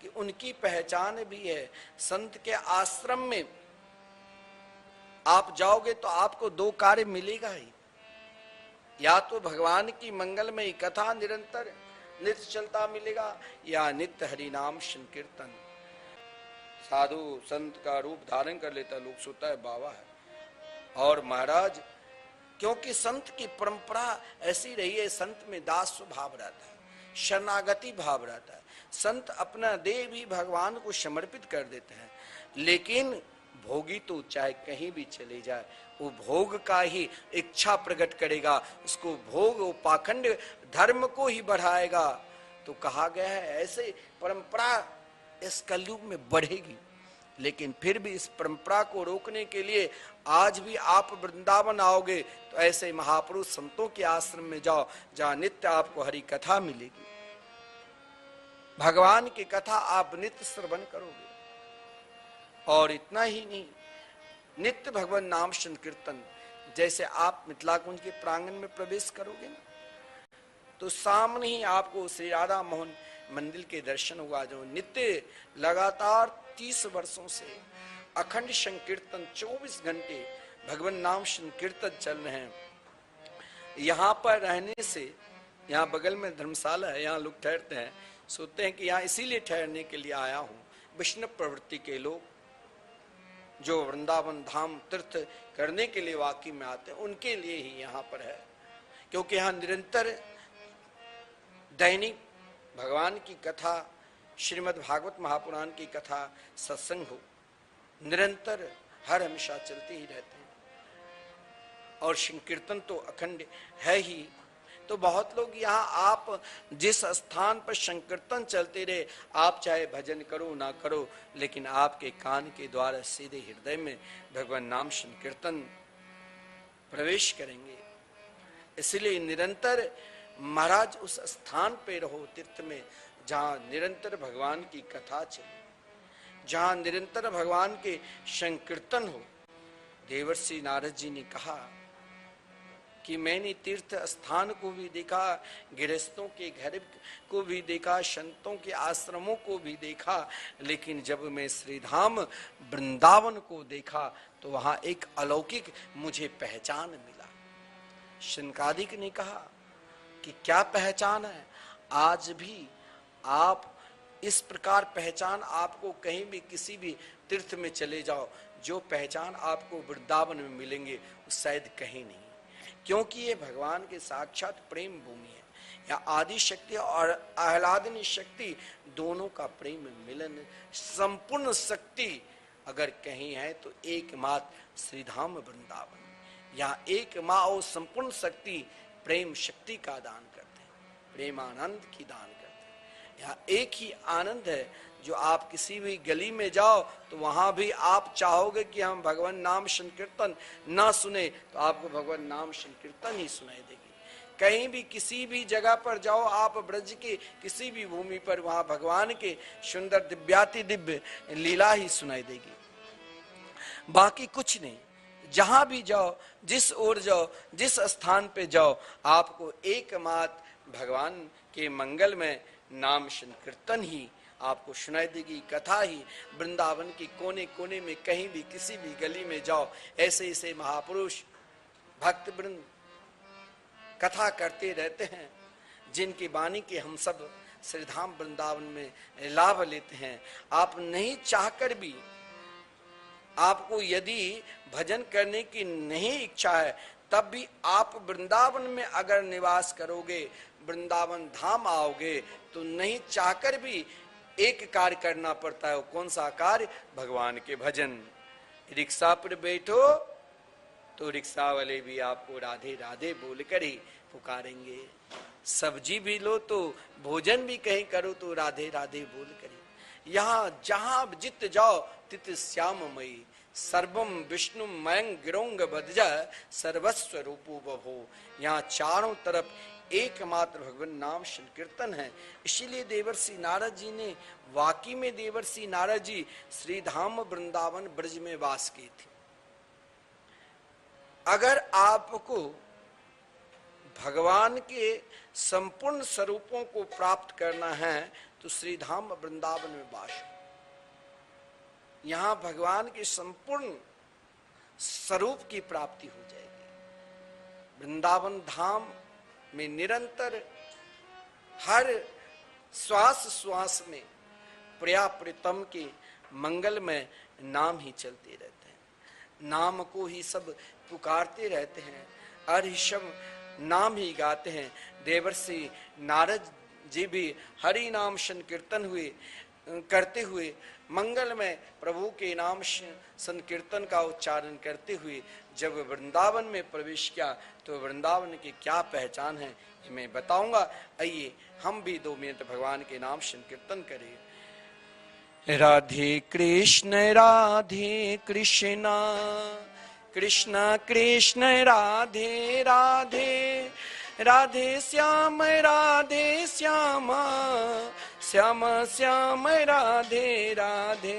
कि उनकी पहचान भी है। संत के आश्रम में आप जाओगे तो आपको 2 कार्य मिलेगा ही। या तो भगवान की मंगलमयी कथा निरंतर नित्य चलता मिलेगा, या नित्य हरि नाम संकीर्तन। साधु संत का रूप धारण कर लेता, लोग सोता है बाबा है। और महाराज क्योंकि संत की परंपरा ऐसी रही है, संत में दास स्वभाव रहता है, शरणागति भाव रहता है। संत अपना देह भी भगवान को समर्पित कर देते हैं, लेकिन भोगी तो चाहे कहीं भी चले जाए वो भोग का ही इच्छा प्रकट करेगा, उसको भोग वो पाखंड धर्म को ही बढ़ाएगा। तो कहा गया है ऐसे परंपरा इस कलयुग में बढ़ेगी, लेकिन फिर भी इस परंपरा को रोकने के लिए आज भी आप वृंदावन आओगे तो ऐसे महापुरुष संतों के आश्रम में जाओ जहां नित्य आपको हरि कथा मिलेगी, भगवान की कथा आप नित्य श्रवण करोगे। और इतना ही नहीं, नित्य भगवान नाम संकीर्तन। जैसे आप मिथिला कुंज के प्रांगण में प्रवेश करोगे ना, तो सामने ही आपको श्री राधा मोहन मंदिर के दर्शन हुआ, जो नित्य लगातार 30 वर्षों से अखंड संकीर्तन 24 घंटे भगवान नाम संकीर्तन चल रहे हैं। यहाँ पर रहने से, यहाँ बगल में धर्मशाला है, यहाँ लोग ठहरते हैं, सोचते हैं कि यहाँ इसीलिए ठहरने के लिए आया हूँ। वैष्णव प्रवृत्ति के लोग जो वृंदावन धाम तीर्थ करने के लिए वाकई में आते हैं, उनके लिए ही यहाँ पर है, क्योंकि यहाँ निरंतर दैनिक भगवान की कथा, श्रीमद् भागवत महापुराण की कथा, सत्संग हो, निरंतर हर हमेशा चलते ही रहते हैं। और संकीर्तन तो अखंड है ही। तो बहुत लोग यहाँ, आप जिस स्थान पर संकीर्तन चलते रहे, आप चाहे भजन करो ना करो, लेकिन आपके कान के द्वारा सीधे हृदय में भगवान नाम संकीर्तन प्रवेश करेंगे। इसलिए निरंतर महाराज उस स्थान पे रहो, तीर्थ में, जहां निरंतर भगवान की कथा चले, जहां निरंतर भगवान के संकीर्तन हो। देवर्षि नारद जी ने कहा कि मैंने तीर्थ स्थान को भी देखा, गृहस्थों के घर को भी देखा, संतों के आश्रमों को भी देखा, लेकिन जब मैं श्रीधाम वृंदावन को देखा तो वहां एक अलौकिक मुझे पहचान मिला। शनकादिक ने कहा कि क्या पहचान है? आज भी आप इस प्रकार पहचान आपको कहीं भी किसी भी तीर्थ में चले जाओ, जो पहचान आपको वृंदावन में मिलेंगे वो शायद कहीं नहीं, क्योंकि ये भगवान के साक्षात प्रेम भूमि है। या आदि शक्ति और आह्लादनी शक्ति दोनों का प्रेम मिलन, संपूर्ण शक्ति अगर कहीं है तो एकमात्र श्रीधाम वृंदावन। यहाँ एक माँ और संपूर्ण शक्ति प्रेम शक्ति का दान करते हैं, प्रेम आनंद की दान करते हैं। यहाँ एक ही आनंद है, जो आप किसी भी गली में जाओ तो वहां भी आप चाहोगे कि हम भगवान नाम संकीर्तन ना सुने, तो आपको भगवान नाम संकीर्तन ही सुनाई देगी। कहीं भी किसी भी जगह पर जाओ आप, ब्रज के किसी भी भूमि पर, वहां भगवान के सुंदर दिव्याति दिव्य लीला ही सुनाई देगी, बाकी कुछ नहीं। जहां भी जाओ, जिस ओर जाओ, जिस स्थान पे जाओ, आपको एकमात्र भगवान के मंगल में नाम संकीर्तन ही आपको सुनाई देगी, कथा ही। वृंदावन की कोने कोने में कहीं भी किसी भी गली में जाओ, ऐसे ऐसे महापुरुष भक्त वृंद कथा करते रहते हैं, जिनकी वाणी के हम सब श्रीधाम वृंदावन में लाभ लेते हैं। आप नहीं चाहकर भी, आपको यदि भजन करने की नहीं इच्छा है, तब भी आप वृंदावन में अगर निवास करोगे, वृंदावन धाम आओगे, तो नहीं चाहकर भी एक कार्य करना पड़ता है। कौन सा कार्य? भगवान के भजन। रिक्शा पर बैठो तो रिक्शा वाले भी आपको राधे राधे बोलकर ही पुकारेंगे, सब्जी भी लो तो भोजन भी कहीं करो तो राधे राधे बोलकर ही। यहाँ जहां जित जाओ तित श्याममयी, सर्वम विष्णु मयंग गिरोंग बदजा सर्वस्व रूपो बभो। यहाँ चारों तरफ एकमात्र भगवान नाम संकीर्तन है। इसीलिए देवर्षि नारद जी ने, वाकई में देवर्षि नारद जी श्रीधाम वृंदावन ब्रज में वास किए थे। अगर आपको भगवान के संपूर्ण स्वरूपों को प्राप्त करना है तो श्रीधाम वृंदावन में वास हो। यहाँ भगवान के संपूर्ण स्वरूप की प्राप्ति हो जाएगी। वृंदावन धाम में निरंतर हर श्वास श्वास में प्रिया प्रीतम के मंगलमय नाम ही चलते रहते हैं। नाम को ही सब पुकारते रहते हैं, हरिशम नाम ही गाते हैं। देवर्षि नारद जी भी हरि नाम संकीर्तन हुए करते हुए मंगलमय प्रभु के नाम संकीर्तन का उच्चारण करते हुए जब वृंदावन में प्रवेश किया तो वृंदावन की क्या पहचान है ये मैं बताऊंगा। आइए हम भी 2 मिनट भगवान के नाम संकीर्तन करें। राधे कृष्ण कृष्ण कृष्ण राधे राधे, राधे श्याम श्याम श्याम राधे राधे।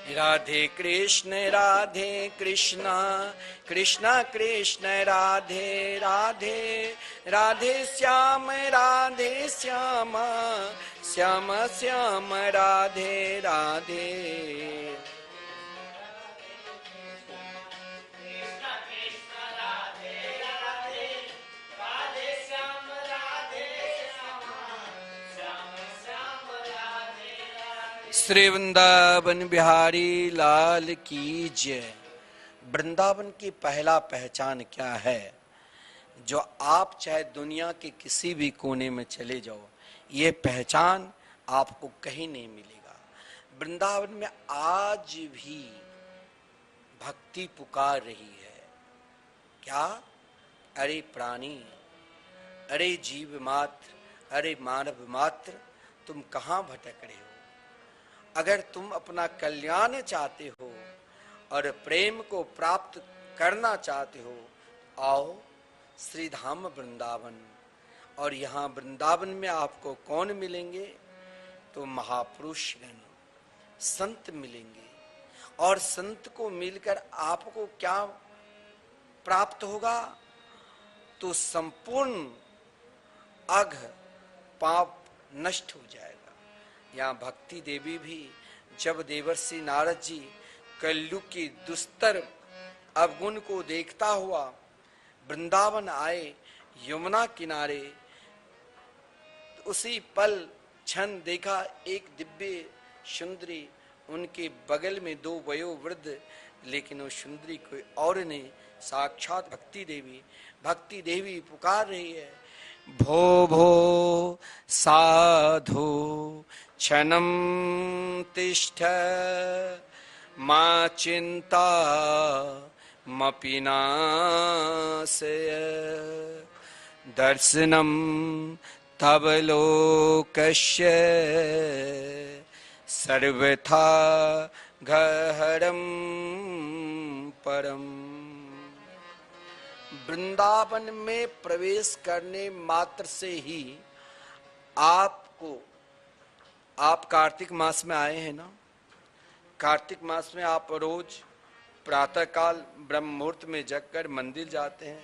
राधे कृष्ण कृष्ण कृष्ण राधे राधे, राधे श्याम श्याम श्याम राधे राधे। श्री वृंदावन बिहारी लाल की जय। वृंदावन की पहला पहचान क्या है, जो आप चाहे दुनिया के किसी भी कोने में चले जाओ, ये पहचान आपको कहीं नहीं मिलेगा। वृंदावन में आज भी भक्ति पुकार रही है। क्या? अरे प्राणी, अरे जीव मात्र, अरे मानव मात्र, तुम कहाँ भटक रहे हो? अगर तुम अपना कल्याण चाहते हो और प्रेम को प्राप्त करना चाहते हो, आओ श्री धाम वृंदावन। और यहाँ वृंदावन में आपको कौन मिलेंगे? तो महापुरुषगण, संत मिलेंगे। और संत को मिलकर आपको क्या प्राप्त होगा? तो संपूर्ण अघ पाप नष्ट हो जाएगा। यहाँ भक्ति देवी भी जब देवर्षि नारद जी कलयुग की दुस्तर अवगुण को देखता हुआ वृंदावन आए, यमुना किनारे, तो उसी पल क्षण देखा एक दिव्य सुंदरी, उनके बगल में 2 वयोवृद्ध, लेकिन वो सुंदरी कोई और नहीं, साक्षात भक्ति देवी पुकार रही है। भो भो साधु क्षणं तिष्ठ, मा चिंता मपि नाशय, दर्शनं तव लोकस्य सर्वथा गहरं परम। वृंदावन में प्रवेश करने मात्र से ही आपको, आप कार्तिक मास में आए हैं ना, कार्तिक मास में आप रोज प्रातःकाल ब्रह्म मुहूर्त में जगकर मंदिर जाते हैं।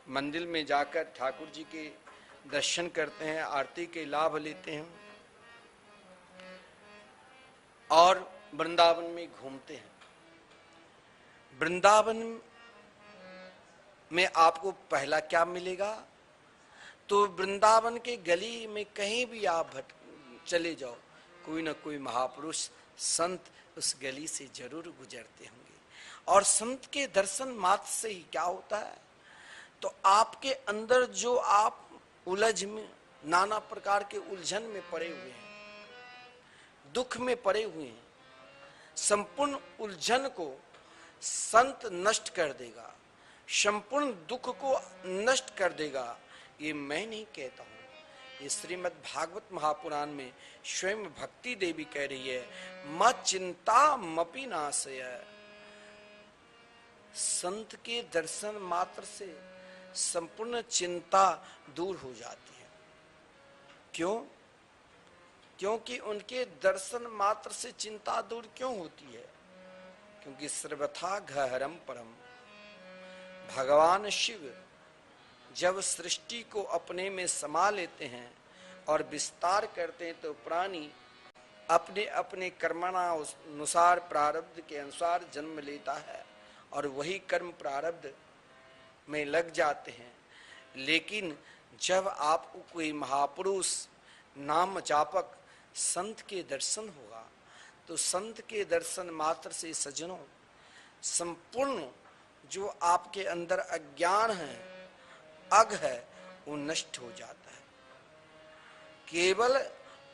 मंदिर में जाकर ठाकुर जी के दर्शन करते हैं, आरती के लाभ लेते हैं और वृंदावन में घूमते हैं। वृंदावन में आपको पहला क्या मिलेगा? तो वृंदावन के गली में कहीं भी आप चले जाओ, कोई ना कोई महापुरुष संत उस गली से जरूर गुजरते होंगे। और संत के दर्शन मात्र से ही क्या होता है? तो आपके अंदर जो आप उलझ में, नाना प्रकार के उलझन में पड़े हुए हैं, दुख में पड़े हुए हैं, संपूर्ण उलझन को संत नष्ट कर देगा, संपूर्ण दुख को नष्ट कर देगा। ये मैं नहीं कहता हूं, ये श्रीमद् भागवत महापुराण में स्वयं भक्ति देवी कह रही है, म चिंता मपि नाशय। संत के दर्शन मात्र से संपूर्ण चिंता दूर हो जाती है। क्यों? क्योंकि उनके दर्शन मात्र से चिंता दूर क्यों होती है? क्योंकि सर्वथा गहरम परम, भगवान शिव जब सृष्टि को अपने में समा लेते हैं और विस्तार करते हैं तो प्राणी अपने अपने कर्मानुसार प्रारब्ध के अनुसार जन्म लेता है और वही कर्म प्रारब्ध में लग जाते हैं। लेकिन जब आपको कोई महापुरुष नाम जापक संत के दर्शन होगा तो संत के दर्शन मात्र से सज्जनों संपूर्ण जो आपके अंदर अज्ञान है, अग है, वो नष्ट हो जाता है। केवल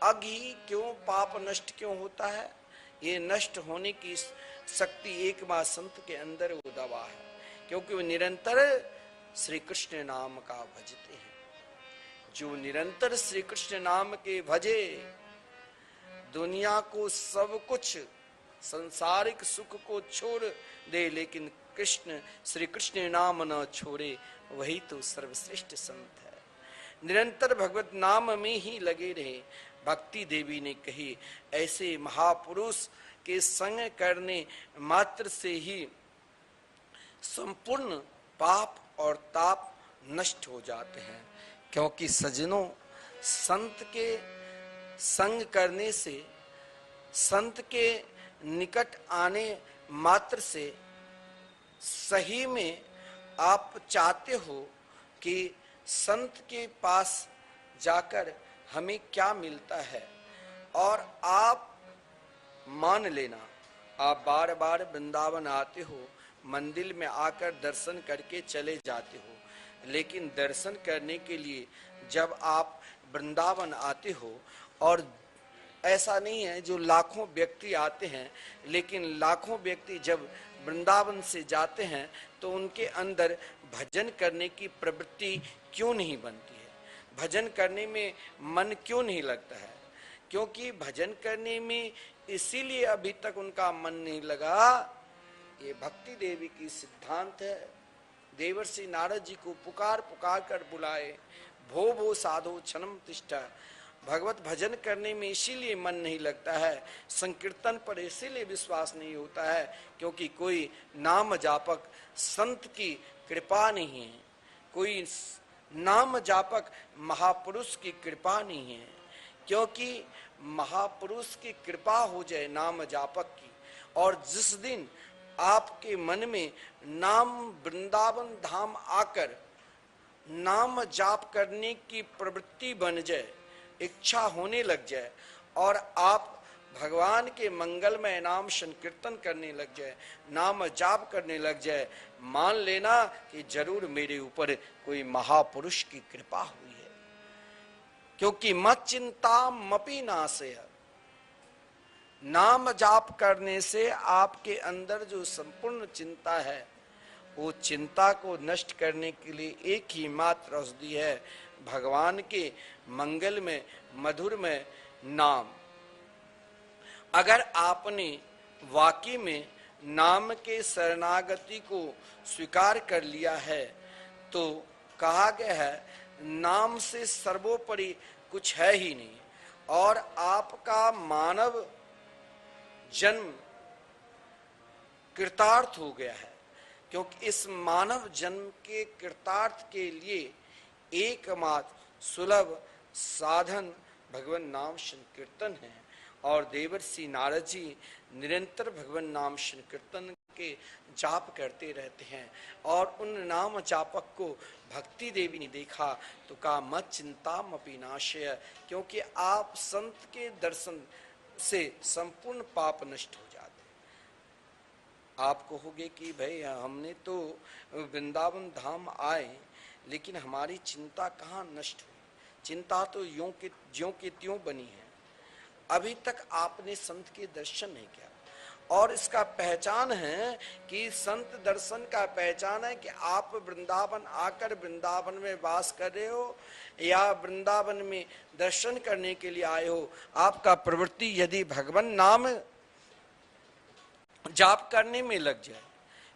अग ही क्यों, पाप नष्ट क्यों होता है? ये नष्ट होने की शक्ति एकमात्र संत के अंदर वो दवा है, क्योंकि वो निरंतर श्री कृष्ण नाम का भजते हैं। जो निरंतर श्री कृष्ण नाम के भजे, दुनिया को सब कुछ संसारिक सुख को छोड़ दे, लेकिन कृष्ण श्री कृष्ण नाम न छोड़े, वही तो सर्वश्रेष्ठ संत है। निरंतर भगवत नाम में ही लगे रहे। भक्ति देवी ने कही, ऐसे महापुरुष के संग करने मात्र से ही संपूर्ण पाप और ताप नष्ट हो जाते हैं। क्योंकि सज्जनों, संत के संग करने से, संत के निकट आने मात्र से सही में आप चाहते हो कि संत के पास जाकर हमें क्या मिलता है, और आप मान लेना, आप बार बार वृंदावन आते हो, मंदिर में आकर दर्शन करके चले जाते हो, लेकिन दर्शन करने के लिए जब आप वृंदावन आते हो, और ऐसा नहीं है जो लाखों व्यक्ति आते हैं, लेकिन लाखों व्यक्ति जब वृंदावन से जाते हैं तो उनके अंदर भजन करने की प्रवृत्ति क्यों नहीं बनती है? भजन करने में मन क्यों नहीं लगता है? क्योंकि भजन करने में इसीलिए अभी तक उनका मन नहीं लगा, ये भक्ति देवी की सिद्धांत है। देवर्षि नारद जी को पुकार पुकार कर बुलाए, भो भो साधो क्षणम तिष्ठा। भगवत भजन करने में इसीलिए मन नहीं लगता है, संकीर्तन पर इसीलिए विश्वास नहीं होता है, क्योंकि कोई नाम जापक संत की कृपा नहीं है, कोई नाम जापक महापुरुष की कृपा नहीं है। क्योंकि महापुरुष की कृपा हो जाए नाम जापक की, और जिस दिन आपके मन में नाम वृंदावन धाम आकर नाम जाप करने की प्रवृत्ति बन जाए, इच्छा होने लग जाए, और आप भगवान के मंगलमय नाम संकीर्तन करने लग जाए, नाम जाप करने लग जाए, मान लेना कि जरूर मेरे ऊपर कोई महापुरुष की कृपा हुई है। क्योंकि मत चिंता मपि नाशय, नाम जाप करने से आपके अंदर जो संपूर्ण चिंता है, वो चिंता को नष्ट करने के लिए एक ही मात्र औषधि है, भगवान के मंगल में मधुर में नाम। अगर आपने वाकई में नाम के शरणागति को स्वीकार कर लिया है, तो कहा गया है नाम से सर्वोपरि कुछ है ही नहीं, और आपका मानव जन्म कृतार्थ हो गया है। क्योंकि इस मानव जन्म के कृतार्थ के लिए एकमात्र सुलभ साधन भगवान नाम संकीर्तन है, और देवर्षि नारद जी निरंतर भगवान नाम संकीर्तन के जाप करते रहते हैं, और उन नाम जापक को भक्ति देवी ने देखा तो कहा मत चिंता मपि नाशय, क्योंकि आप संत के दर्शन से संपूर्ण पाप नष्ट हो जाते। आप कहोगे कि भाई हमने तो वृंदावन धाम आए, लेकिन हमारी चिंता कहाँ नष्ट हुई? चिंता तो ज्यों के त्यों बनी है। अभी तक आपने संत के दर्शन नहीं किया, और इसका पहचान है कि संत दर्शन का पहचान है कि आप वृंदावन आकर वृंदावन में वास कर रहे हो, या वृंदावन में दर्शन करने के लिए आए हो। आपका प्रवृत्ति यदि भगवान नाम जाप करने में लग जाए,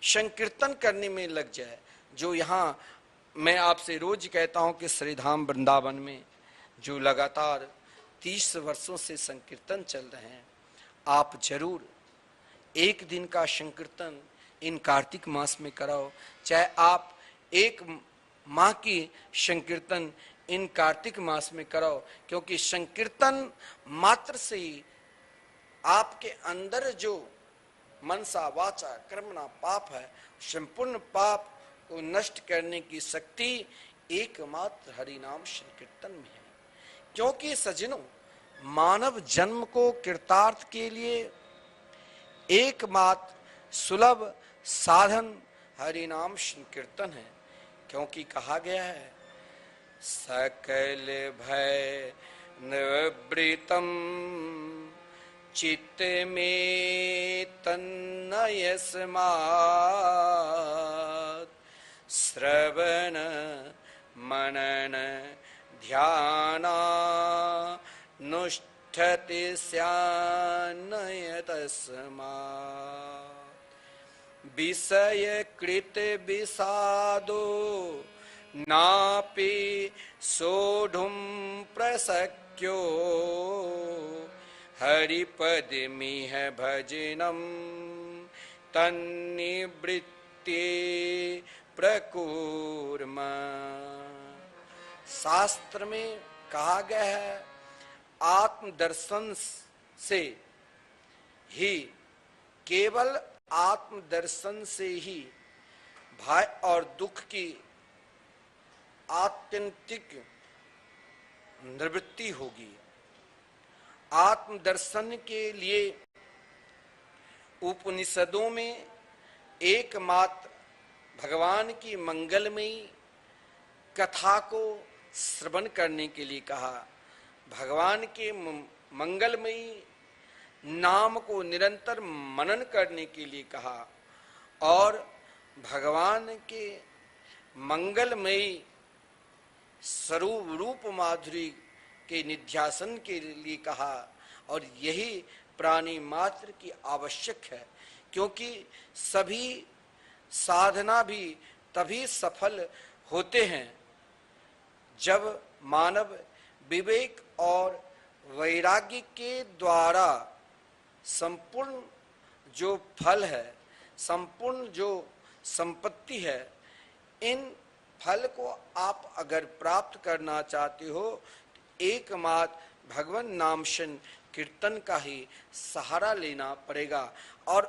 संकीर्तन करने में लग जाए, जो यहाँ मैं आपसे रोज कहता हूं कि श्रीधाम वृंदावन में जो लगातार 30 वर्षों से संकीर्तन चल रहे हैं, आप जरूर एक दिन का संकीर्तन इन कार्तिक मास में कराओ। चाहे आप एक माँ की संकीर्तन इन कार्तिक मास में कराओ, क्योंकि संकीर्तन मात्र से ही आपके अंदर जो मनसा वाचा कर्मणा पाप है, संपूर्ण पाप को नष्ट करने की शक्ति एकमात्र हरि नाम संकीर्तन में है। क्योंकि सज्जनों, मानव जन्म को कृतार्थ के लिए एकमात्र सुलभ साधन हरि नाम संकीर्तन है। क्योंकि कहा गया है, सकल भय निवृतम चित्त में तन्नय स्मात्, श्रवण मनन ध्यानानुष्ठति स्यान्नय तस्मात्, विषय कृत विषादो नापि सोढुं प्रशक्यो, हरिपदमिह भजनम तन्निवृत्ते प्रकुर्म। शास्त्र में कहा गया है, आत्मदर्शन से ही, केवल आत्मदर्शन से ही भय और दुख की आत्यंतिक निवृत्ति होगी। आत्मदर्शन के लिए उपनिषदों में एकमात्र भगवान की मंगलमयी कथा को श्रवण करने के लिए कहा, भगवान के मंगलमयी नाम को निरंतर मनन करने के लिए कहा, और भगवान के मंगलमयी स्वरूप रूप माधुरी के निध्यासन के लिए कहा। और यही प्राणी मात्र की आवश्यक है, क्योंकि सभी साधना भी तभी सफल होते हैं जब मानव विवेक और वैराग्य के द्वारा संपूर्ण जो फल है, संपूर्ण जो संपत्ति है, इन फल को आप अगर प्राप्त करना चाहते हो, एकमात्र भगवान नाम कीर्तन का ही सहारा लेना पड़ेगा। और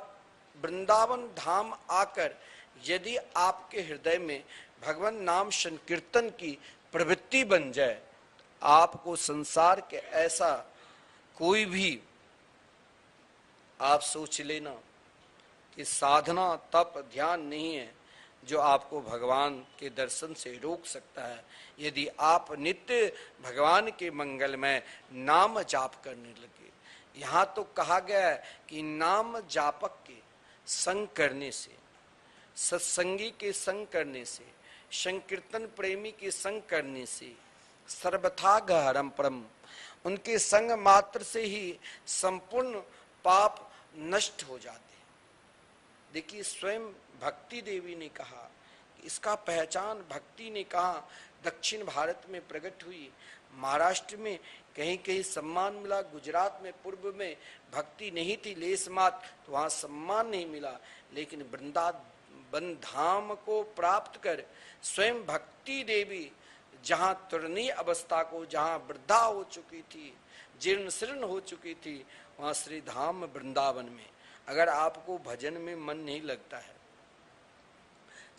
वृंदावन धाम आकर यदि आपके हृदय में भगवान नाम संकीर्तन की प्रवृत्ति बन जाए, आपको संसार के ऐसा कोई भी, आप सोच लेना कि साधना तप ध्यान नहीं है जो आपको भगवान के दर्शन से रोक सकता है। यदि आप नित्य भगवान के मंगलमय नाम जाप करने लगे। यहाँ तो कहा गया है कि नाम जापक के संग करने से, सत्संगी के संग करने से, संकीर्तन प्रेमी के संग करने से, सर्वथा गहरम परम, उनके संग मात्र से ही संपूर्ण पाप नष्ट हो जाते हैं। देखिए, स्वयं भक्ति देवी ने कहा कि इसका पहचान, भक्ति ने कहा, दक्षिण भारत में प्रकट हुई, महाराष्ट्र में कहीं कहीं सम्मान मिला, गुजरात में पूर्व में भक्ति नहीं थी लेस मात्र, तो वहां सम्मान नहीं मिला, लेकिन वृंदावन धाम को प्राप्त कर स्वयं भक्ति देवी जहां तुरनी अवस्था को, जहां वृद्धा हो चुकी थी, जीर्ण शीर्ण हो चुकी थी, वहां श्री धाम वृंदावन में अगर आपको भजन में मन नहीं लगता है,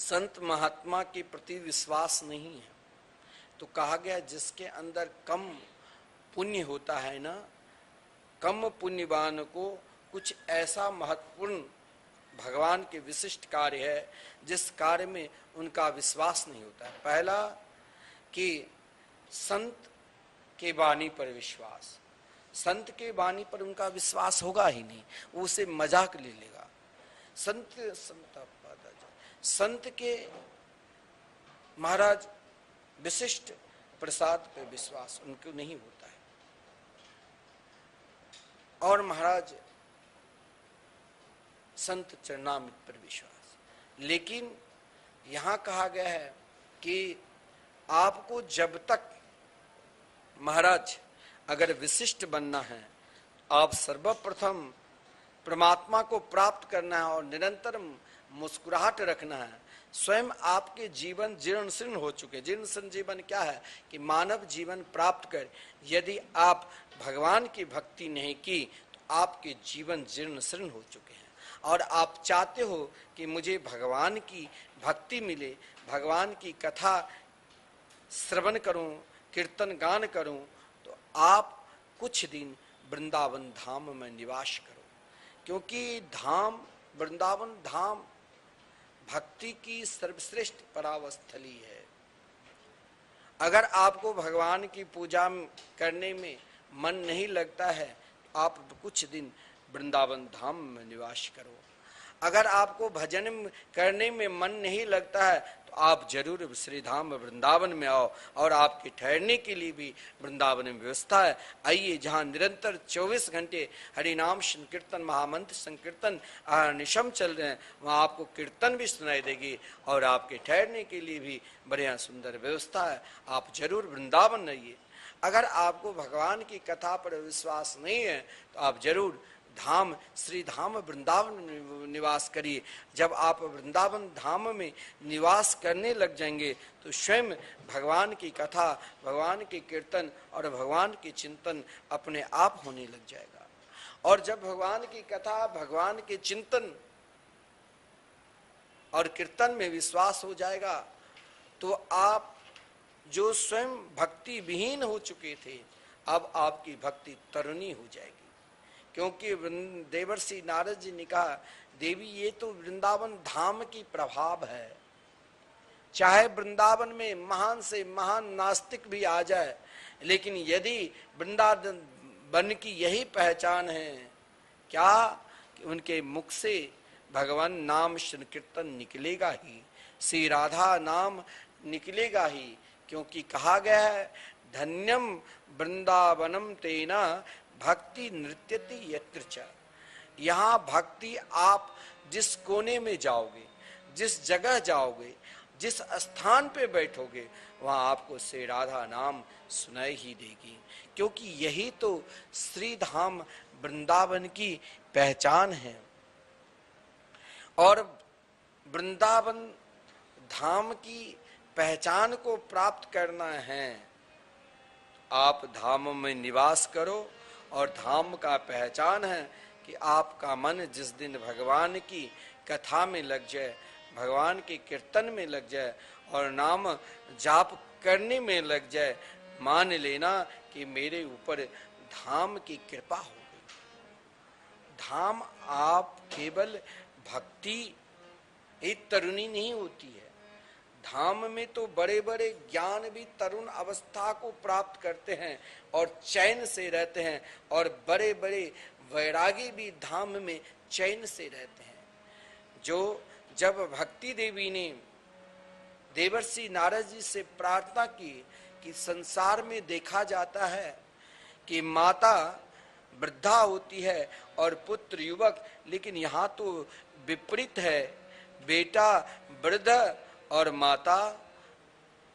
संत महात्मा के प्रति विश्वास नहीं है, तो कहा गया जिसके अंदर कम पुण्य होता है ना, कम पुण्यवान को कुछ ऐसा महत्वपूर्ण भगवान के विशिष्ट कार्य है जिस कार्य में उनका विश्वास नहीं होता है। पहला कि संत के वाणी पर विश्वास, संत के वाणी पर उनका विश्वास होगा ही नहीं, वो उसे मजाक ले लेगा। संत के महाराज विशिष्ट प्रसाद पे विश्वास उनको नहीं होता है, और महाराज संत चरणामृत पर विश्वास। लेकिन यहां कहा गया है कि आपको जब तक महाराज अगर विशिष्ट बनना है, आप सर्वप्रथम परमात्मा को प्राप्त करना है और निरंतर मुस्कुराहट रखना है, स्वयं आपके जीवन जीर्ण शीर्ण हो चुके। जीर्ण शीर्ण जीवन क्या है कि मानव जीवन प्राप्त कर यदि आप भगवान की भक्ति नहीं की तो आपके जीवन जीर्ण शीर्ण हो चुके हैं। और आप चाहते हो कि मुझे भगवान की भक्ति मिले, भगवान की कथा श्रवण करूं, कीर्तन गान करूं, तो आप कुछ दिन वृंदावन धाम में निवास करो, क्योंकि धाम वृंदावन धाम भक्ति की सर्वश्रेष्ठ परावस्थली है। अगर आपको भगवान की पूजा करने में मन नहीं लगता है तो आप कुछ दिन वृंदावन धाम में निवास करो। अगर आपको भजन करने में मन नहीं लगता है तो आप जरूर श्री धाम वृंदावन में आओ, और आपके ठहरने के लिए भी वृंदावन में व्यवस्था है। आइए, जहाँ निरंतर 24 घंटे हरिनाम संकीर्तन महामंत्र संकीर्तन निशम चल रहे हैं, वहाँ आपको कीर्तन भी सुनाई देगी और आपके ठहरने के लिए भी बढ़िया सुंदर व्यवस्था है। आप जरूर वृंदावन आइए। अगर आपको भगवान की कथा पर विश्वास नहीं है तो आप जरूर धाम श्री धाम वृंदावन निवास करिए। जब आप वृंदावन धाम में निवास करने लग जाएंगे तो स्वयं भगवान की कथा, भगवान के कीर्तन और भगवान के चिंतन अपने आप होने लग जाएगा। और जब भगवान की कथा, भगवान के चिंतन और कीर्तन में विश्वास हो जाएगा तो आप जो स्वयं भक्ति विहीन हो चुके थे, अब आपकी भक्ति तरुणी हो जाएगी। क्योंकि देवर्षि नारद जी ने कहा, देवी ये तो वृंदावन धाम की प्रभाव है। चाहे वृंदावन में महान से महान नास्तिक भी आ जाए, लेकिन यदि वृंदावन की यही पहचान है क्या कि उनके मुख से भगवान नाम संकीर्तन निकलेगा ही, श्री राधा नाम निकलेगा ही। क्योंकि कहा गया है, धन्यम वृंदावनम तेना भक्ति नृत्यति यत्र च। यहाँ भक्ति आप जिस कोने में जाओगे, जिस जगह जाओगे, जिस स्थान पे बैठोगे, वहाँ आपको श्री राधा नाम सुनाई ही देगी। क्योंकि यही तो श्री धाम वृंदावन की पहचान है। और वृंदावन धाम की पहचान को प्राप्त करना है, आप धाम में निवास करो। और धाम का पहचान है कि आपका मन जिस दिन भगवान की कथा में लग जाए, भगवान के कीर्तन में लग जाए और नाम जाप करने में लग जाए, मान लेना कि मेरे ऊपर धाम की कृपा हो गई। धाम आप केवल भक्ति एक तरुणी नहीं होती है, धाम में तो बड़े बड़े ज्ञान भी तरुण अवस्था को प्राप्त करते हैं और चैन से रहते हैं, और बड़े बड़े वैरागी भी धाम में चैन से रहते हैं। जो जब भक्ति देवी ने देवर्षि नारद जी से प्रार्थना की कि संसार में देखा जाता है कि माता वृद्धा होती है और पुत्र युवक, लेकिन यहाँ तो विपरीत है, बेटा वृद्ध और माता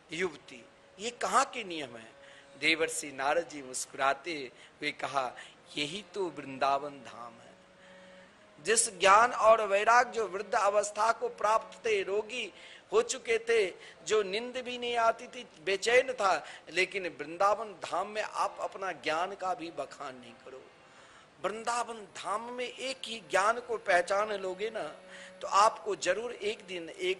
युवती। ये कहाँ के नियम है? देवर्षि नारद जी मुस्कुराते हुए कहा, यही तो वृंदावन धाम है। जिस ज्ञान और वैराग जो वृद्ध अवस्था को प्राप्त थे, रोगी हो चुके थे, जो नींद भी नहीं आती थी, बेचैन था, लेकिन वृंदावन धाम में आप अपना ज्ञान का भी बखान नहीं करो। वृंदावन धाम में एक ही ज्ञान को पहचान लोगे ना, तो आपको जरूर एक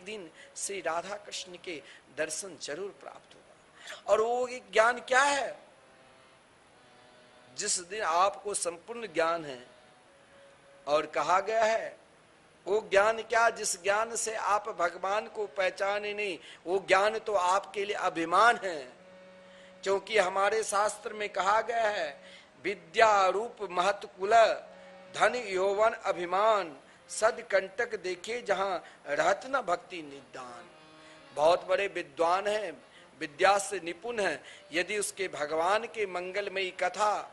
दिन श्री राधा कृष्ण के दर्शन जरूर प्राप्त होगा। और वो एक ज्ञान क्या है? जिस दिन आपको संपूर्ण ज्ञान है, और कहा गया है वो ज्ञान क्या, जिस ज्ञान से आप भगवान को पहचाने नहीं, वो ज्ञान तो आपके लिए अभिमान है। क्योंकि हमारे शास्त्र में कहा गया है, विद्या रूप महत कुल धन यौवन अभिमान सद कंटक देखे जहां रहत न भक्ति निदान। बहुत बड़े विद्वान हैं, विद्या से निपुण हैं, यदि उसके भगवान के मंगलमयी कथा,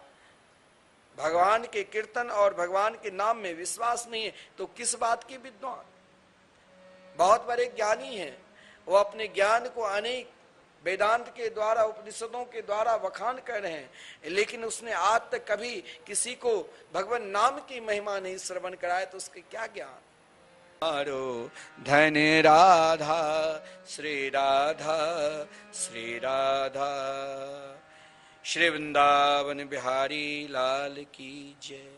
भगवान के कीर्तन और भगवान के नाम में विश्वास नहीं है तो किस बात की विद्वान? बहुत बड़े ज्ञानी हैं, वो अपने ज्ञान को अनेक वेदांत के द्वारा, उपनिषदों के द्वारा बखान कर रहे हैं, लेकिन उसने आज तक कभी किसी को भगवान नाम की महिमा नहीं श्रवण कराया, तो उसके क्या ज्ञान? मारो धन राधा श्री राधा श्री राधा। श्री वृंदावन बिहारी लाल की जय।